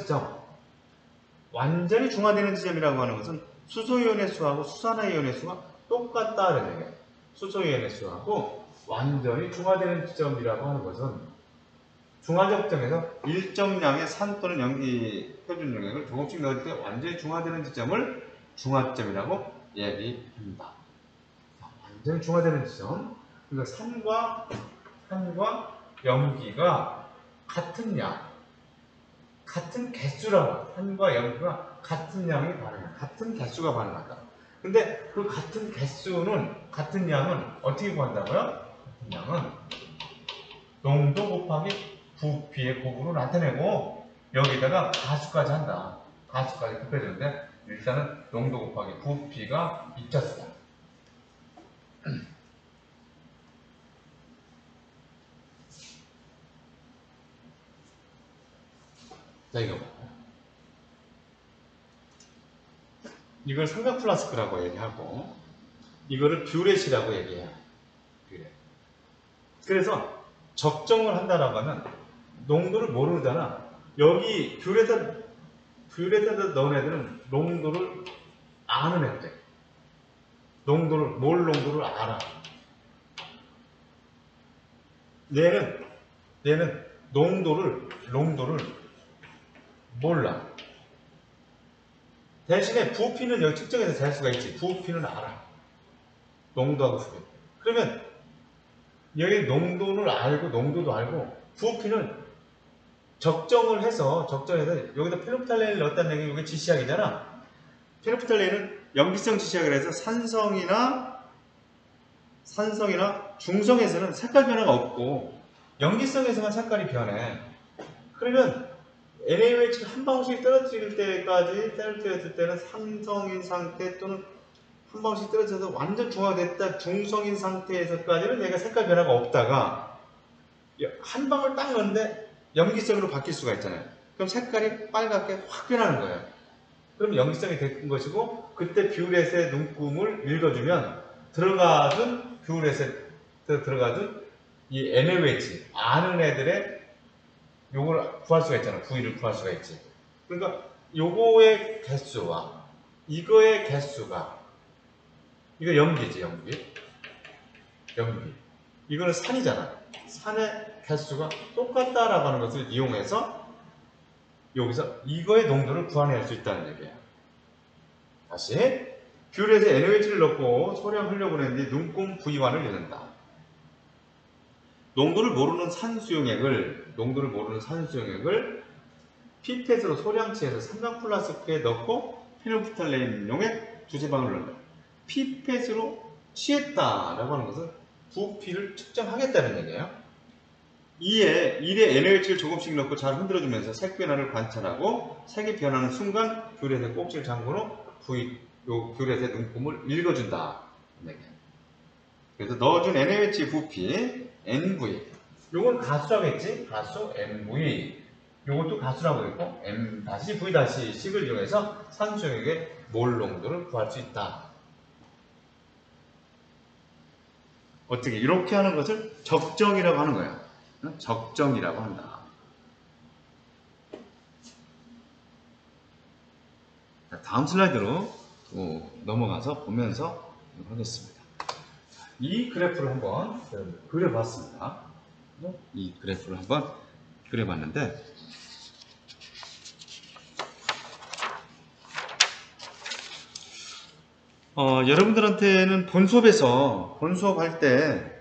지점이라고 하는 것은 수소이온의 수하고 수산화이온의 수가 똑같다는 얘기예요. 수소이온의 수하고 완전히 중화되는 지점이라고 하는 것은 중화적정에서 일정량의 산 또는 염기 표준용액을 조금씩 넣을 때 완전히 중화되는 지점을 중화점이라고 얘기합니다. 완전히 중화되는 지점. 그러니까 산과 염기가 같은 양, 같은 개수라고. 산과 염기가 같은 양이 반응한다. 같은 개수가 반응한다. 근데 그 같은 양은 어떻게 구한다고요? 같은 양은 농도 곱하기 부피의 곱으로 나타내고, 여기다가 가수까지 한다. 가수까지 곱해주는데, 일단은 농도 곱하기 부피가 입자수다. 자, 이거 봐. 이걸 삼각 플라스크라고 얘기하고, 이거를 뷰렛이라고 얘기해요. 뷰렛. 그래서 적정을 한다라고 하면 농도를 모르잖아. 여기 뷰렛에다 넣은 애들은 농도를 아는 애들. 몰 농도를 알아. 얘는 농도를 몰라. 대신에 부피는 여기 측정해서 잘 수가 있지. 부피는 알아. 농도하고 부피. 그러면 여기 농도도 알고 부피는 적정을 해서 여기다 페노프탈렌을 넣었다는 얘기, 이게 지시약이잖아. 페노프탈렌은 염기성 지시약을 해서 산성이나 중성에서는 색깔 변화가 없고 염기성에서만 색깔이 변해. 그러면 NaOH를 한 방울씩 떨어뜨릴 때는 산성인 상태 또는 한 방울씩 떨어져서 완전 중화됐다 중성인 상태에서까지는 얘가 색깔 변화가 없다가 한 방울 딱 넣는데 염기성으로 바뀔 수가 있잖아요. 그럼 색깔이 빨갛게 확 변하는 거예요. 그럼 염기성이 된 것이고, 그때 뷰렛의 눈금을 읽어주면 들어가둔 뷰렛에 들어가둔 이 NaOH 아는 애들의 요걸 구할 수가 있잖아. 부위를 구할 수가 있지. 그러니까 요거의 개수와 이거의 개수가, 이거 염기지, 염기. 이거는 산이잖아. 산의 개수가 똑같다라고 하는 것을 이용해서 여기서 이거의 농도를 구해낼 수 있다는 얘기예요. 다시 뷰렛에 NaOH를 넣고 소량 흘려보낸 뒤 눈금 V환을 넣는다. 농도를 모르는 산수용액을 피펫으로 소량치해서 삼각플라스크에 넣고 페놀프탈레인용액 두세 방울을 넣는다. 피펫으로 취했다라고 하는 것은 부피를 측정하겠다는 얘기예요. 이에 NaOH를 조금씩 넣고 잘 흔들어주면서 색 변화를 관찰하고 색이 변하는 순간 뷰렛의 꼭지를 잠그로 뷰렛의 눈금을 읽어준다. 그래서 넣어준 NaOH 부피 NV, 요건 가수라겠지? 가수 NV, 요것도 가수라고 했고 M-V-C을 이용해서 산수용액의 몰 농도를 구할 수 있다. 어떻게 이렇게 하는 것을 적정이라고 하는 거야. 적정이라고 한다. 다음 슬라이드로 넘어가서 보면서 하겠습니다. 이 그래프를 한번 그려봤습니다. 이 그래프를 한번 그려봤는데, 여러분들한테는 본 수업할 때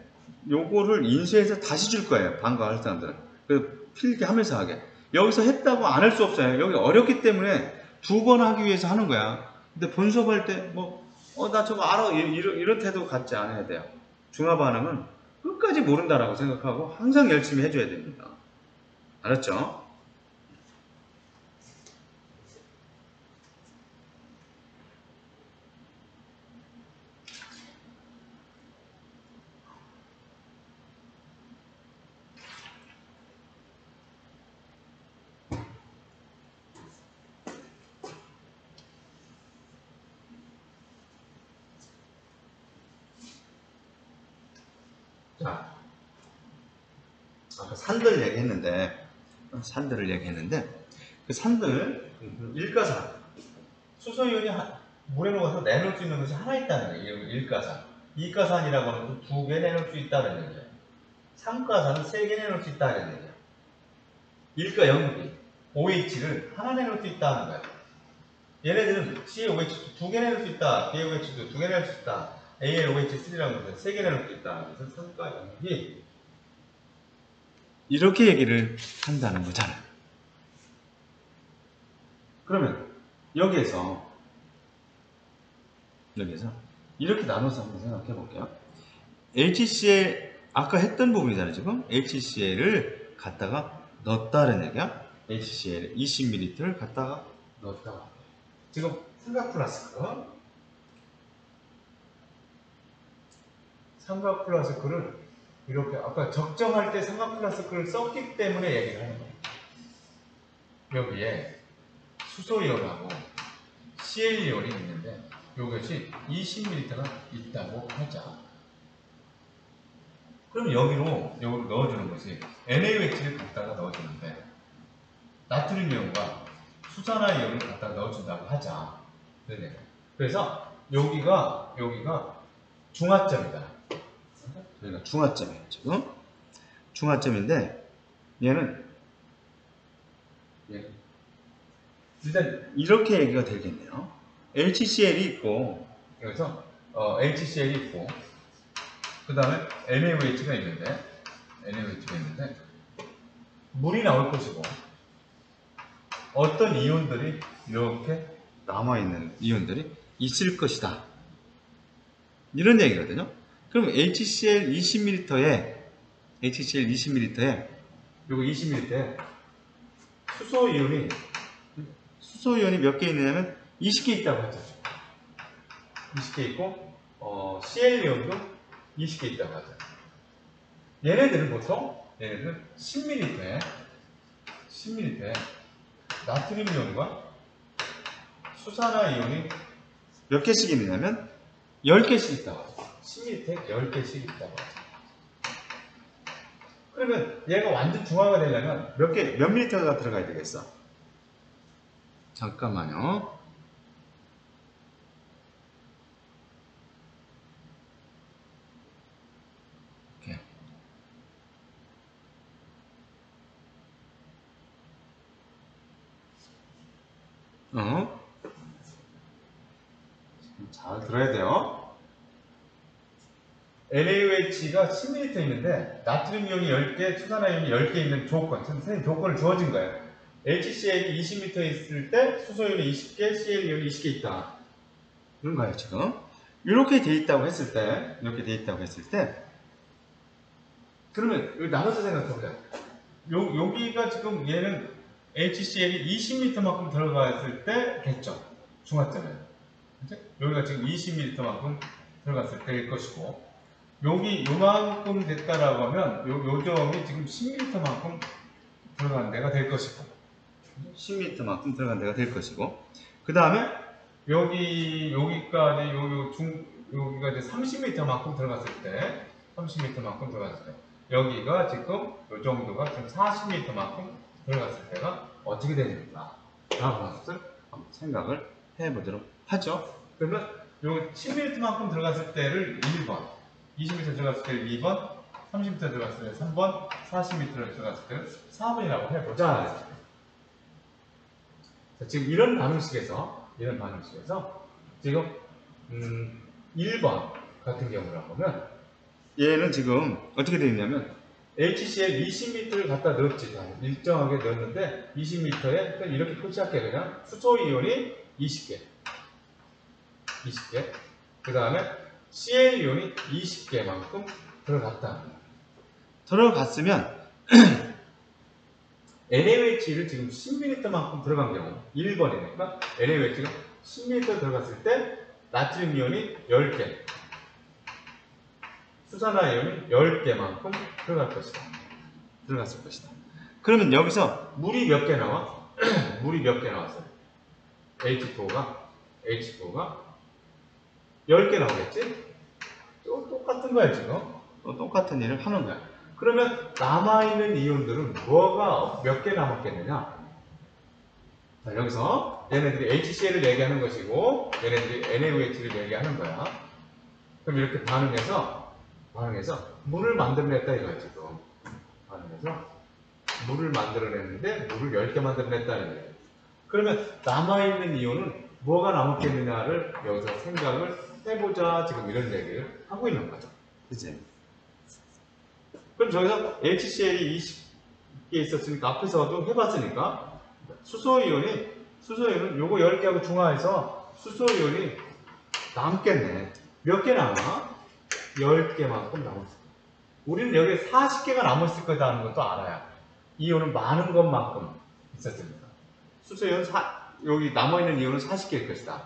요거를 인쇄해서 다시 줄 거예요. 방과할 사람들은. 그 필기하면서 하게. 여기서 했다고 안 할 수 없어요. 여기 어렵기 때문에 두 번 하기 위해서 하는 거야. 근데 본 수업할 때 나 저거 알아. 이런 태도 갖지 않아야 돼요. 중화 반응은 끝까지 모른다라고 생각하고 항상 열심히 해줘야 됩니다. 알았죠? 자, 아까 산들 얘기했는데, 그 산들, 일가산, 수소이온이 물에 녹아서 내놓을 수 있는 것이 하나 있다는 거예요. 일가산. 이가산이라고 하는 것은 2개 내놓을 수 있다는 얘기예요. 3가산은 3개 내놓을 수 있다는 얘기예요. 일가 염기, OH를 하나 내놓을 수 있다는 거예요. 얘네들은 COH 2개 내놓을 수 있다, KOH도 2개 내놓을 수 있다, ALOH3라는 것은 3개 내놓을 수 있다. 그래서 3가 염기, 이렇게 얘기를 한다는 거잖아요. 그러면 여기에서 이렇게 나눠서 한번 생각해 볼게요. HCl, 아까 했던 부분이잖아요. 지금 HCl을 갖다가 넣었다는 얘기야. HCl 20ml를 갖다가 넣었다. 지금 삼각플라스크를 이렇게 아까 적정할 때 삼각플라스크를 썼기 때문에 얘기를 하는 거예요. 여기에 수소이온하고 Cl이온이 있는데 이것이 20ml가 있다고 하자. 그럼 여기로 넣어주는 것이 NaOH를 갖다가 넣어주는데 나트륨 이온과 수산화이온을 갖다가 넣어준다고 하자. 그래서 여기가 중화점이다. 여기가 중화점이에요. 지금 중화점인데 얘는 일단 이렇게 얘기가 되겠네요. HCl이 있고, 여기서 HCl이 있고, 그 다음에 NaOH가 있는데 물이 나올 것이고, 어떤 이온들이 이렇게 남아있는 이온들이 있을 것이다. 이런 얘기거든요. 그럼 HCl 20ml에 요거 20ml에 수소이온이 몇 개 있느냐면 20개 있다고 하죠. 20개 있고, Cl이온도 20개 있다고 하죠. 얘네들은 보통 10ml에 나트륨 이온과 수산화 이온이 몇 개씩 있느냐면 10개씩 있다고 하죠. 10m에 10개씩 있다고 하죠. 그러면 얘가 완전 중화가 되려면 몇 밀리터가 들어가야 되겠어? 잠깐만요. 이렇게. 잘 들어야 돼요. NaOH가 10ml 있는데 나트륨 이온이 10개, 수산화 이온이 10개 있는 조건, 선생님 조건을 주어진 거예요. HCl이 20m 있을 때 수소이온이 20개, Cl 이온이 20개 있다. 이런 거예요, 지금. 이렇게 돼 있다고 했을 때, 그러면 여기 나눠서 생각해보자. 여기가 지금 얘는 HCl이 20m만큼 들어갔을 때겠죠. 중화점에. 여기가 지금 20m만큼 들어갔을 때일 것이고, 여기 요만큼 됐다라고 하면 요 점이 지금 10m만큼 들어간 데가 될 것이고, 10m만큼 들어간 데가 될 것이고, 그 다음에 여기까지 여기가 이제 30m만큼 들어갔을 때, 여기가 지금 요 정도가 지금 40m만큼 들어갔을 때가 어떻게 되는가 라는 것을 한번 생각을 해보도록 하죠. 그러면 요 10m만큼 들어갔을 때를 1번, 20m 들어갔을 때를 2번, 30m 들어갔을 때 3번, 40m 들어갔을 때는 4번이라고 해보자. 자, 지금 이런 방식에서 지금 1번 같은 경우라 보면 얘는 지금 어떻게 되어 있냐면 HCl 20m를 갖다 넣었지. 일정하게 넣었는데 20m에 이렇게 표시할게. 그냥 수소이온이 20개 그 다음에 Cl 이온이 20개만큼 들어갔다. 들어갔으면 NaOH를 지금 10ml만큼 들어간 경우 1번이니까 NaOH가 10ml 들어갔을 때 나트륨 이온이 10개, 수산화 이온이 10개만큼 들어갔을 것이다. 그러면 여기서 물이 몇 개 나와? 물이 몇 개 나왔어요? H2O가 10개 나오겠지? 또 똑같은 거야, 지금. 또 똑같은 일을 하는 거야. 그러면 남아있는 이온들은 뭐가 몇 개 남았겠느냐? 자, 여기서 얘네들이 HCl을 얘기하는 것이고 얘네들이 NaOH를 얘기하는 거야. 그럼 이렇게 반응해서 물을 만들어냈다 이거야, 지금. 반응해서 물을 만들어냈는데 물을 10개 만들어냈다는 거예요. 그러면 남아있는 이온은 뭐가 남았겠느냐를 여기서 생각을 해보자, 지금 이런 얘기를 하고 있는 거죠. 그치? 그럼 저기서 HCl이 20개 있었으니까 앞에서도 해봤으니까 수소이온은 요거 10개하고 중화해서 수소이온이 남겠네. 몇 개 남아? 10개만큼 남았을 거야. 우리는 여기에 40개가 남았을 거다 하는 것도 알아야 이온은 많은 것만큼 있었습니다. 수소이온 여기 남아있는 이온은 40개일 것이다.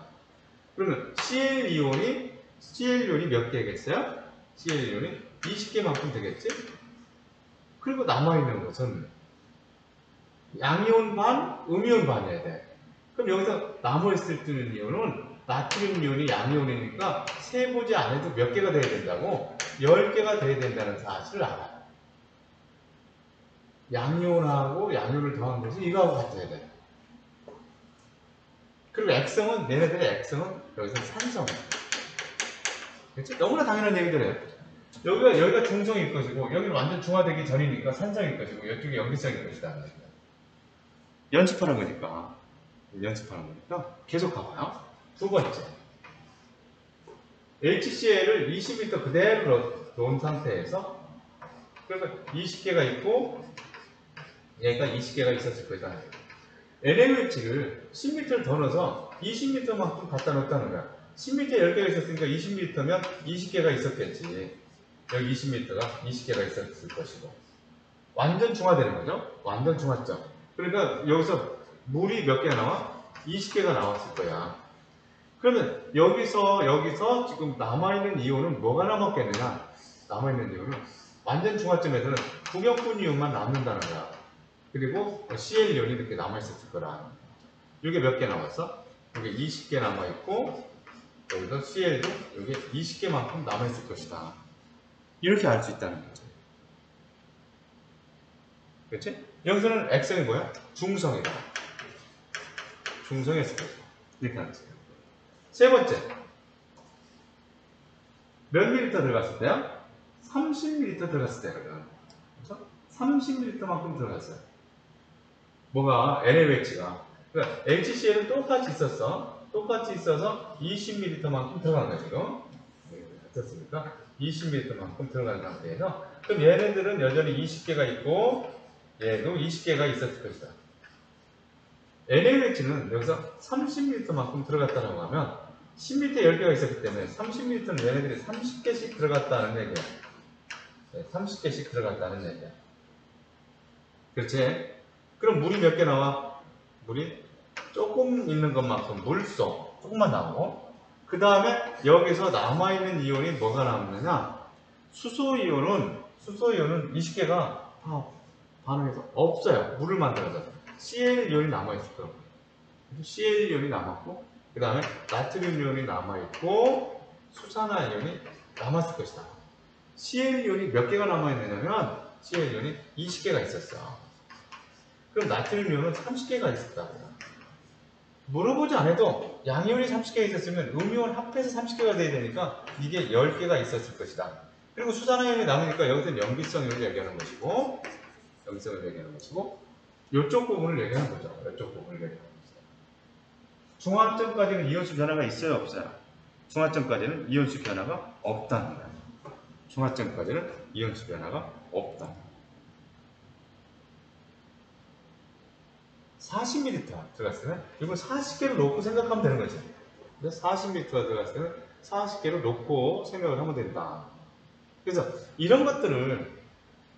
그러면 Cl 이온이 몇 개겠어요? Cl 이온이 20개만큼 되겠지? 그리고 남아있는 것은 양이온 반, 음이온 반이어야 돼. 그럼 여기서 남아있을 때는 이온은 나트륨 이온이 양이온이니까 세보지 않아도 몇 개가 돼야 된다고? 10개가 돼야 된다는 사실을 알아요. 양이온하고 양이온을 더한 것이 이거하고 같아야 돼. 그리고 얘네들의 액성은 여기서 산성이에요. 그렇지? 너무나 당연한 얘기들이에요. 여기가 중성일 것이고, 여기는 완전 중화되기 전이니까 산성일 것이고, 이쪽이 염기성일 것이다. 연습하는 거니까. 계속 가봐요. 두 번째. HCl을 20m 그대로 놓은 상태에서, 그래서 20개가 있고, 얘가 20개가 있었을 거다. NaOH를 10m를 더 넣어서 20m만큼 갖다 넣었다는 거야. 10m에 10개가 있었으니까 20m면 20개가 있었겠지. 여기 20m가 20개가 있었을 것이고. 완전 중화되는 거죠? 완전 중화점. 그러니까 여기서 물이 몇 개가 나와? 20개가 나왔을 거야. 그러면 여기서 지금 남아있는 이온은 뭐가 남았겠느냐? 남아있는 이온은 완전 중화점에서는 구경분 이온만 남는다는 거야. 그리고 CL이온이 이렇게 남아있었을 거라. 이게 몇 개 남았어? 여기 20개 남아있고 여기서 CL도 여기 20개만큼 남아있을 것이다. 이렇게 알 수 있다는 거죠. 그렇지? 여기서는 액성이 뭐야? 중성이다. 중성했을 거죠. 이렇게 하는 거죠. 세 번째. 몇 밀리터 들어갔을 때야? 30ml 들어갔을 때거든. 그렇죠? 30ml만큼 들어갔어요. 뭐가? NaOH가. 그러니까 HCl은 똑같이 있었어. 똑같이 있어서 20ml만큼 들어간 거야, 지금. 어떻습니까? 20ml만큼 들어간 상태에서. 그럼 얘네들은 여전히 20개가 있고, 얘도 20개가 있었을 것이다. NaOH는 여기서 30ml만큼 들어갔다라고 하면, 10m에 10개가 있었기 때문에 30m는 얘네들이 30개씩 들어갔다는 얘기야. 30개씩 들어갔다는 얘기야. 그렇지? 그럼 물이 몇 개 나와? 물이 조금 있는 것만큼 물소 조금만 나오고 그 다음에 여기서 남아있는 이온이 뭐가 남느냐? 수소이온은 20개가 다 반응해서 없어요. 물을 만들어서 Cl이온이 남아있을 거라고. Cl이온이 남았고 그 다음에 나트륨 이온이 남아있고 수산화이온이 남았을 것이다. Cl이온이 몇 개가 남아있느냐면 Cl이온이 20개가 있었어. 그럼 나트륨 이온은 30개가 있었다. 물어보지 않아도 양이온이 30개가 있었으면 음이온 합해서 30개가 돼야 되니까 이게 10개가 있었을 것이다. 그리고 수산화이온이 남으니까 여기서는 염기성 이온을 얘기하는 것이고 염기성을 얘기하는 것이고 이쪽 부분을 얘기하는 거죠. 이쪽 부분을 얘기하는 거죠. 중화점까지는 이온수 변화가 있어요? 없어요? 중화점까지는 이온수 변화가 없답니다. 중화점까지는 이온수 변화가 없다. 40ml 들어갔으면 이걸 40개를 놓고 생각하면 되는 거지. 40ml가 들어갔을 때는 40개를 놓고 생각을 하면 된다. 그래서 이런 것들을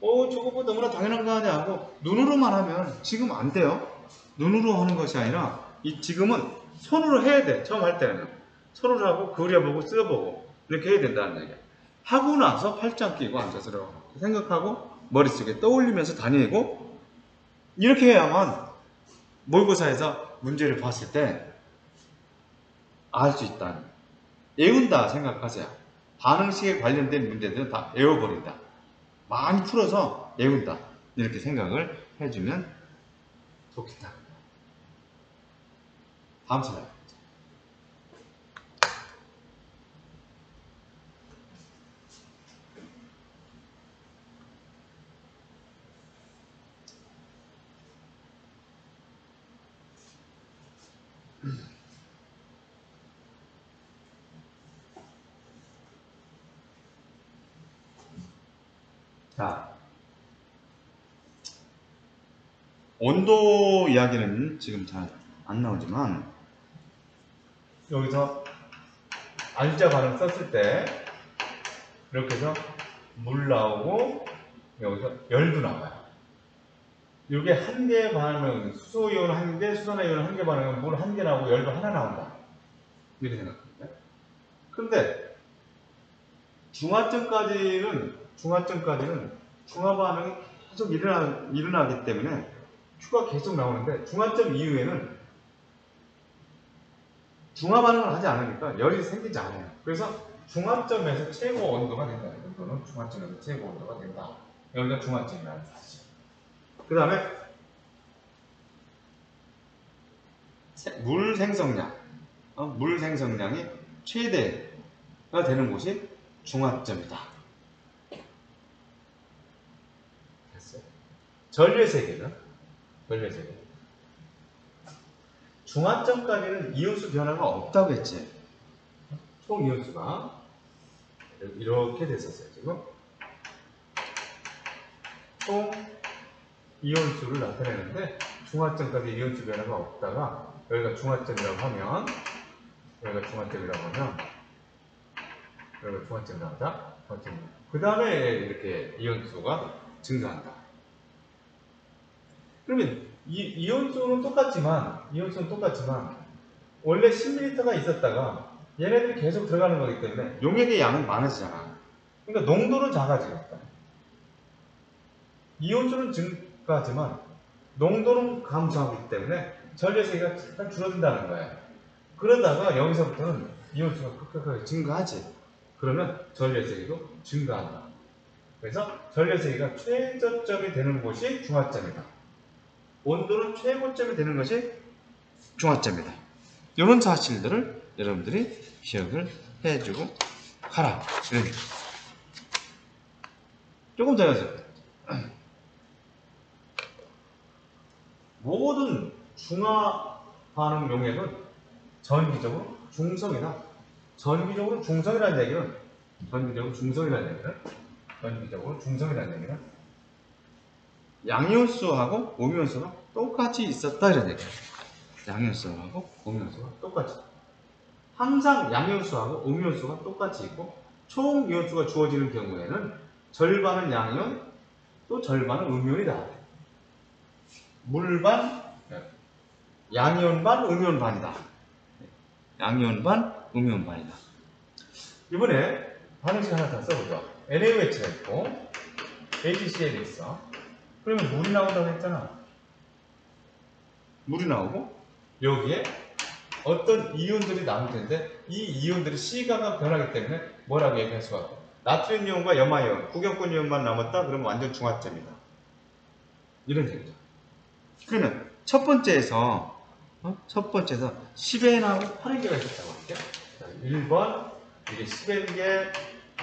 저거 뭐 너무나 당연한 거 아니야 하고 눈으로만 하면 지금 안 돼요. 눈으로 하는 것이 아니라 지금은 손으로 해야 돼. 처음 할 때는 손으로 하고 그려보고 써보고 이렇게 해야 된다는 얘기야. 하고 나서 팔짱 끼고 앉아서 생각하고 머릿속에 떠올리면서 다니고 이렇게 해야만 모의고사에서 문제를 봤을 때 알 수 있다. 외운다 생각하세요. 반응식에 관련된 문제들은 다 외워버린다. 많이 풀어서 외운다. 이렇게 생각을 해주면 좋겠다. 다음 차례. 자, 온도 이야기는 지금 잘 안 나오지만 여기서 알자 반응 썼을 때 이렇게 해서 물 나오고 여기서 열도 나와요. 이게 한 개 반응은 수소이온 한 개, 수산화이온 한 개 반응은 물 한 개 나오고 열도 하나 나온다. 이렇게 생각합니다. 그런데 중화점까지는 중화 반응이 계속 일어나기 때문에 Q가 계속 나오는데 중화점 이후에는 중화 반응을 하지 않으니까 열이 생기지 않아요. 그래서 중화점에서 최고 온도가 된다. 온도는 중화점에서 최고 온도가 된다. 여기가 중화점이라는 사실. 그 다음에 물 생성량이 최대가 되는 곳이 중화점이다. 됐어요. 전류의 세계는 중화점까지는 이온수 변화가 없다고 했지. 총 이온수가 이렇게 됐었어요. 지금 총 이온수를 나타내는데 중화점까지 이온수 변화가 없다가 여기가 중화점이라고 하면 여기가 중화점이라고 한다. 그 다음에 이렇게 이온수가 증가한다. 그러면 이온수는 똑같지만 원래 10ml가 있었다가 얘네들이 계속 들어가는 거기 때문에 용액의 양은 많아지잖아. 그러니까 농도는 작아지겠다. 이온수는 증가하지만 농도는 감소하기 때문에 전류세기가 잠깐 줄어든다는 거예요. 그러다가 여기서부터는 이온수가 급격하게 증가하지. 그러면 전류세기도 증가한다. 그래서 전류세기가 최저점이 되는 곳이 중화점이다. 온도는 최고점이 되는 것이 중화점이다. 이런 사실들을 여러분들이 기억을 해주고 가라. 그러니까. 조금 더 연습. 모든 중화 반응 용액은 전기적으로 중성이다. 전기적으로 중성이라는 얘기는 양이온수하고 오미온수가 똑같이 있었다 이런 얘기예요. 양이온수하고 오미온수가 똑같이. 항상 양이온수하고 오미온수가 똑같이 있고 총 이온수가 주어지는 경우에는 절반은 양이온 또 절반은 음이온이다. 물반, 양이온 반, 음이온 반이다. 양이온 반, 음이온 반이다. 이번에 반응식 하나 더 써보죠. NaOH가 있고 HCl이 있어. 그러면 물이 나온다고 했잖아. 물이 나오고 여기에 어떤 이온들이 남을 텐데 이 이온들이 시가가 변하기 때문에 뭐라고 얘기할 수가 없고 나트륨 이온과 염화이온, 구경권 이온만 남았다? 그러면 완전 중화점이다. 이런 얘기죠. 그러면 첫 번째에서 10N하고 8N개가 있었다고 할게요. 1번 이게 10N개,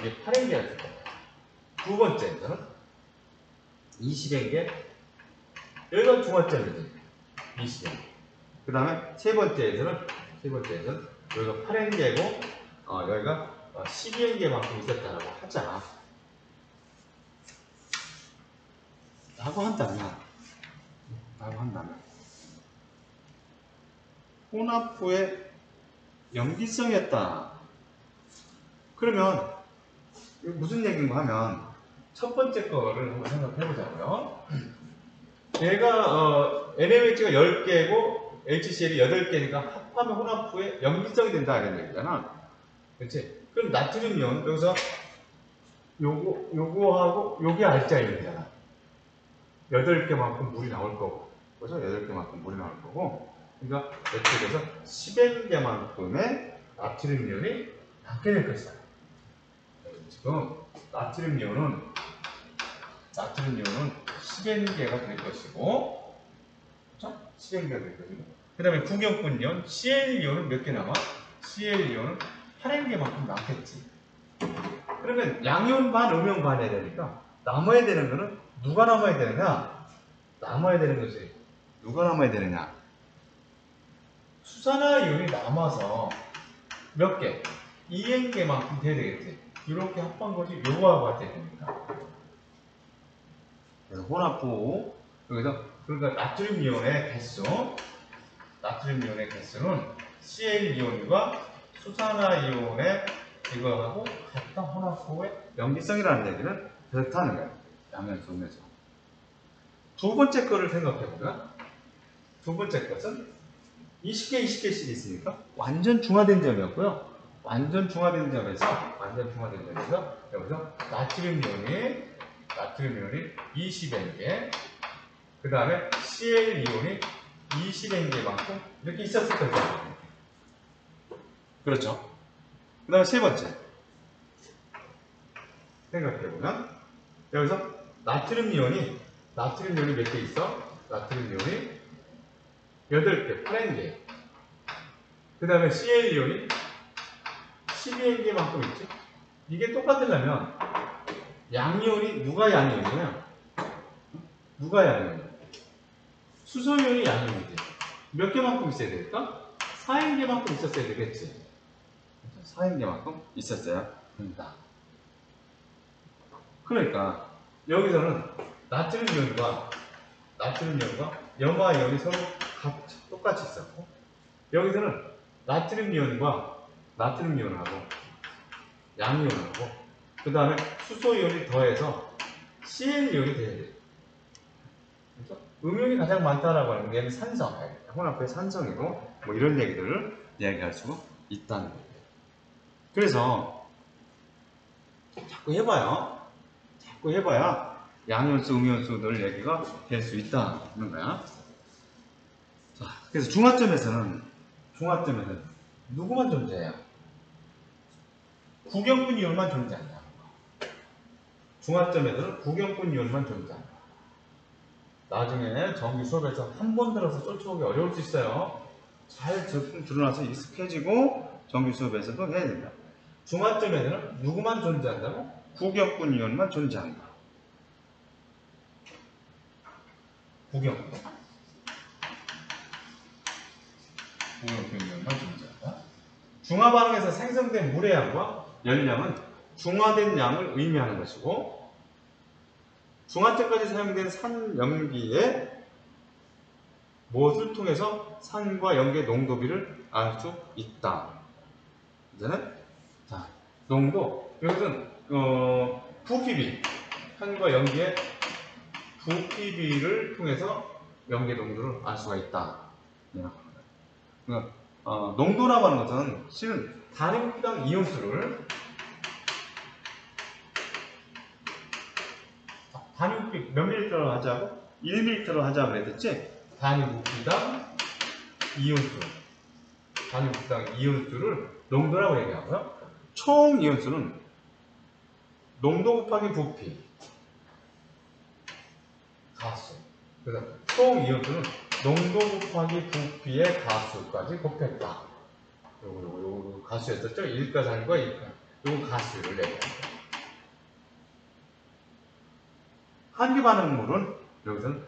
이게 8N개가 있었다. 두 번째에서는 20N개, 여기가 중화점이지. 20N. 그 다음에 세 번째에서는 여기가 8N개고 여기가 12N개만큼 있었다라고 하자. 라고 한다면 혼합부의 염기성이었다. 그러면 무슨 얘기인가 하면 첫 번째 거를 한번 생각해 보자고요. 얘가 NaOH가 10개고 HCl이 8개니까 합하면 혼합부의 염기성이 된다 이런 얘기잖아. 그렇지? 그럼 나트륨 이온 여기서 요거하고 요게 알짜이온이잖아. 8개만큼 물이 나올 거고. 그래서 8개만큼 물이 나올 거고. 그러니까 이렇게 돼서 10N개만큼의 나트륨 이온이 남게 될 것이다. 지금 나트륨 이온은 10N개가 될 것이고, 그렇죠? 10N개가 될 것이고, 그 다음에 구경권 이온, Cl 이온은 몇 개 남아? Cl 이온은 8N개만큼 남겠지. 그러면 양이온 반, 음이온 반 해야 되니까 남아야 되는 거는 누가 남아야 되느냐? 남아야 되는 것이 누가 남아야 되느냐? 수산화이온이 남아서 몇 개? 2N개만큼 돼야 되겠지. 이렇게 합한 것이 요거하고 같아야 됩니다. 그래서 혼합부 여기서 그러니까 나트륨 이온의 개수는 Cl 이온과 수산화이온의 이거하고 같은 혼합부의 염기성이라는 얘기는 그렇다는 거예요. 양면서 음면서. 두 번째 거를 생각해보면 두 번째 것은 20개씩 있으니까 완전 중화된 점이었고요. 완전 중화된 점에서 여기서 나트륨 이온이 20N개, 그 다음에 Cl 이온이 20N개만큼 이렇게 있었을 거죠. 그렇죠. 그 다음에 세 번째 생각해보면 여기서 나트륨 이온이 몇 개 있어? 나트륨 이온이 8개, 8N개. 그 다음에 Cl 이온이 12N개만큼 있지? 이게 똑같으려면 양이온이 누가 양이온이냐? 수소이온이 양이온이지. 몇 개만큼 있어야 될까? 4N개만큼 있었어야 되겠지. 4N개만큼 있었어야 된다. 그러니까 여기서는 나트륨 이온과 염화이온이 서로 똑같이 있었고, 여기서는 나트륨 이온하고 양이온하고 그 다음에 수소이온이 더해서 Cl 이온이 돼야 돼. 그렇죠? 음이온이 가장 많다라고 하는 게 산성, 혼합부의 산성이고 뭐 이런 얘기들을 이야기할 수가 있다는 거예요. 그래서 자꾸 해봐야 양연수, 음연수 늘 얘기가 될 수 있다는 거야. 자, 그래서 중화점에서는 누구만 존재해요? 구경꾼 이온만 존재한다. 중화점에서는 구경꾼 이온만 존재한다. 나중에 정규 수업에서 한 번 들어서 쫓아오기 어려울 수 있어요. 잘 들어놔서 익숙해지고 정규 수업에서도 해야 된다. 중화점에서는 누구만 존재한다고? 구경꾼 이온만 존재한다. 구경꾼 이온만 존재한다. 중화 반응에서 생성된 물의 양과 열량은 중화된 양을 의미하는 것이고, 중화점까지 사용된 산, 염기의 무엇을 통해서 산과 염기의 농도비를 알 수 있다. 이제는 자, 농도, 이것은 부피비, 산과 염기의 부피비를 통해서 염기의 농도를 알 수가 있다. 그러니까, 농도라고 하는 것은 실은 단위부피당 이온수를 단위부피 몇 밀리터로 하자고? 1밀리터로 하자고 그랬지? 단위부피당 이온수, 단위부피당 이온수를 농도라고 얘기하고요. 총 이온수는 농도 곱하기 부피, 가수. 그래서 총 이온수는 농도 곱하기 부피의 가수까지 곱했다. 요거 가수였었죠? 1가 3과 2가. 요거 가수를 얘기합니다. 한계 반응물은 여기서는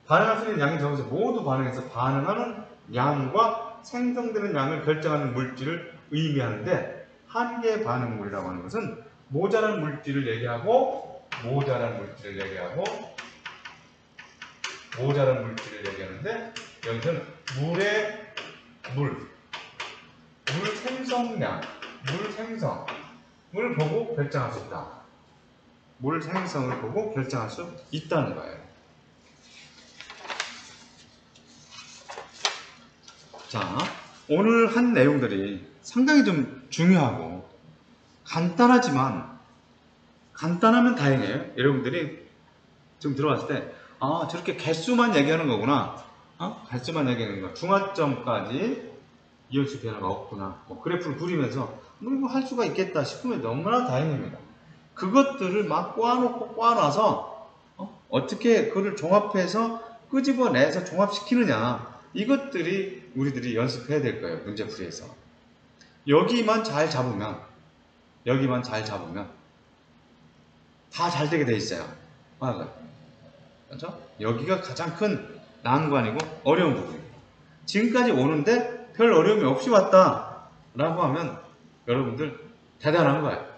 반응할 수 있는 양이 적어서 모두 반응해서 반응하는 양과 생성되는 양을 결정하는 물질을 의미하는데, 한계 반응물이라고 하는 것은 모자란 물질을 얘기하고 얘기하는데, 여기서는 물 생성량, 물 생성을 보고 결정할 수 있다. 물 생성을 보고 결정할 수 있다는 거예요. 자, 오늘 한 내용들이 상당히 좀 중요하고 간단하면 다행이에요. 여러분들이 좀 들어왔을 때, 아, 저렇게 개수만 얘기하는 거구나. 개수만 얘기하는 거. 중화점까지 이온수 변화가 없구나. 그래프를 그리면서 이거 할 수가 있겠다 싶으면 너무나 다행입니다. 그것들을 막 꼬아놔서 어떻게 그걸 종합해서 끄집어내서 종합시키느냐, 이것들이 우리들이 연습해야 될 거예요. 문제풀이에서 여기만 잘 잡으면 다 잘 되게 돼 있어요. 맞아요. 그렇죠? 여기가 가장 큰 난관이고 어려운 부분입니다. 지금까지 오는데 별 어려움이 없이 왔다 라고 하면 여러분들 대단한 거예요.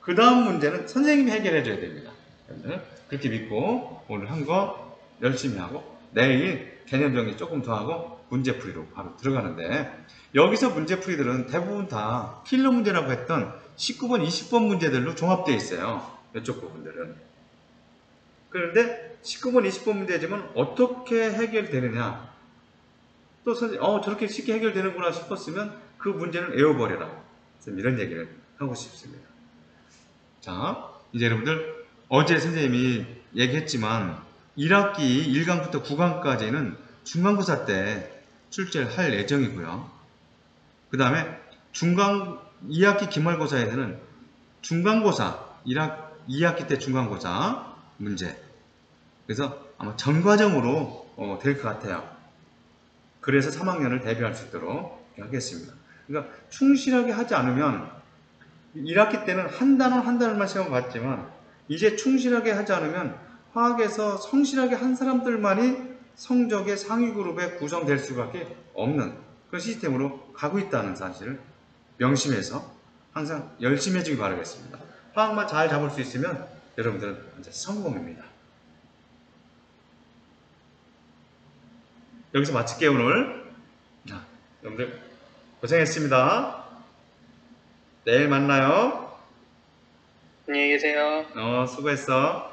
그 다음 문제는 선생님이 해결해 줘야 됩니다. 그렇게 믿고 오늘 한 거 열심히 하고 내일 개념 정리 조금 더 하고 문제풀이로 바로 들어가는데, 여기서 문제풀이들은 대부분 다 킬러 문제라고 했던 19번, 20번 문제들로 종합되어 있어요. 이쪽 부분들은. 그런데 19번, 20번 문제지만 어떻게 해결되느냐, 또 선생님 저렇게 쉽게 해결되는구나 싶었으면 그 문제는 외워버려라. 이런 얘기를 하고 싶습니다. 자, 이제 여러분들 어제 선생님이 얘기했지만 1학기 1강부터 9강까지는 중간고사 때 출제를 할 예정이고요. 그 다음에 2학기 기말고사에서는 중간고사 2학기 때 중간고사 문제, 그래서 아마 전과정으로 될 것 같아요. 그래서 3학년을 대비할 수 있도록 하겠습니다. 그러니까 충실하게 하지 않으면 1학기 때는 한 단원만 시험 봤지만 이제 충실하게 하지 않으면 화학에서 성실하게 한 사람들만이 성적의 상위 그룹에 구성될 수밖에 없는 그런 시스템으로 가고 있다는 사실을 명심해서 항상 열심히 해주기 바라겠습니다. 화학만 잘 잡을 수 있으면 여러분들은 이제 성공입니다. 여기서 마칠게요. 오늘. 자, 여러분들 고생했습니다. 내일 만나요. 안녕히 계세요. 수고했어.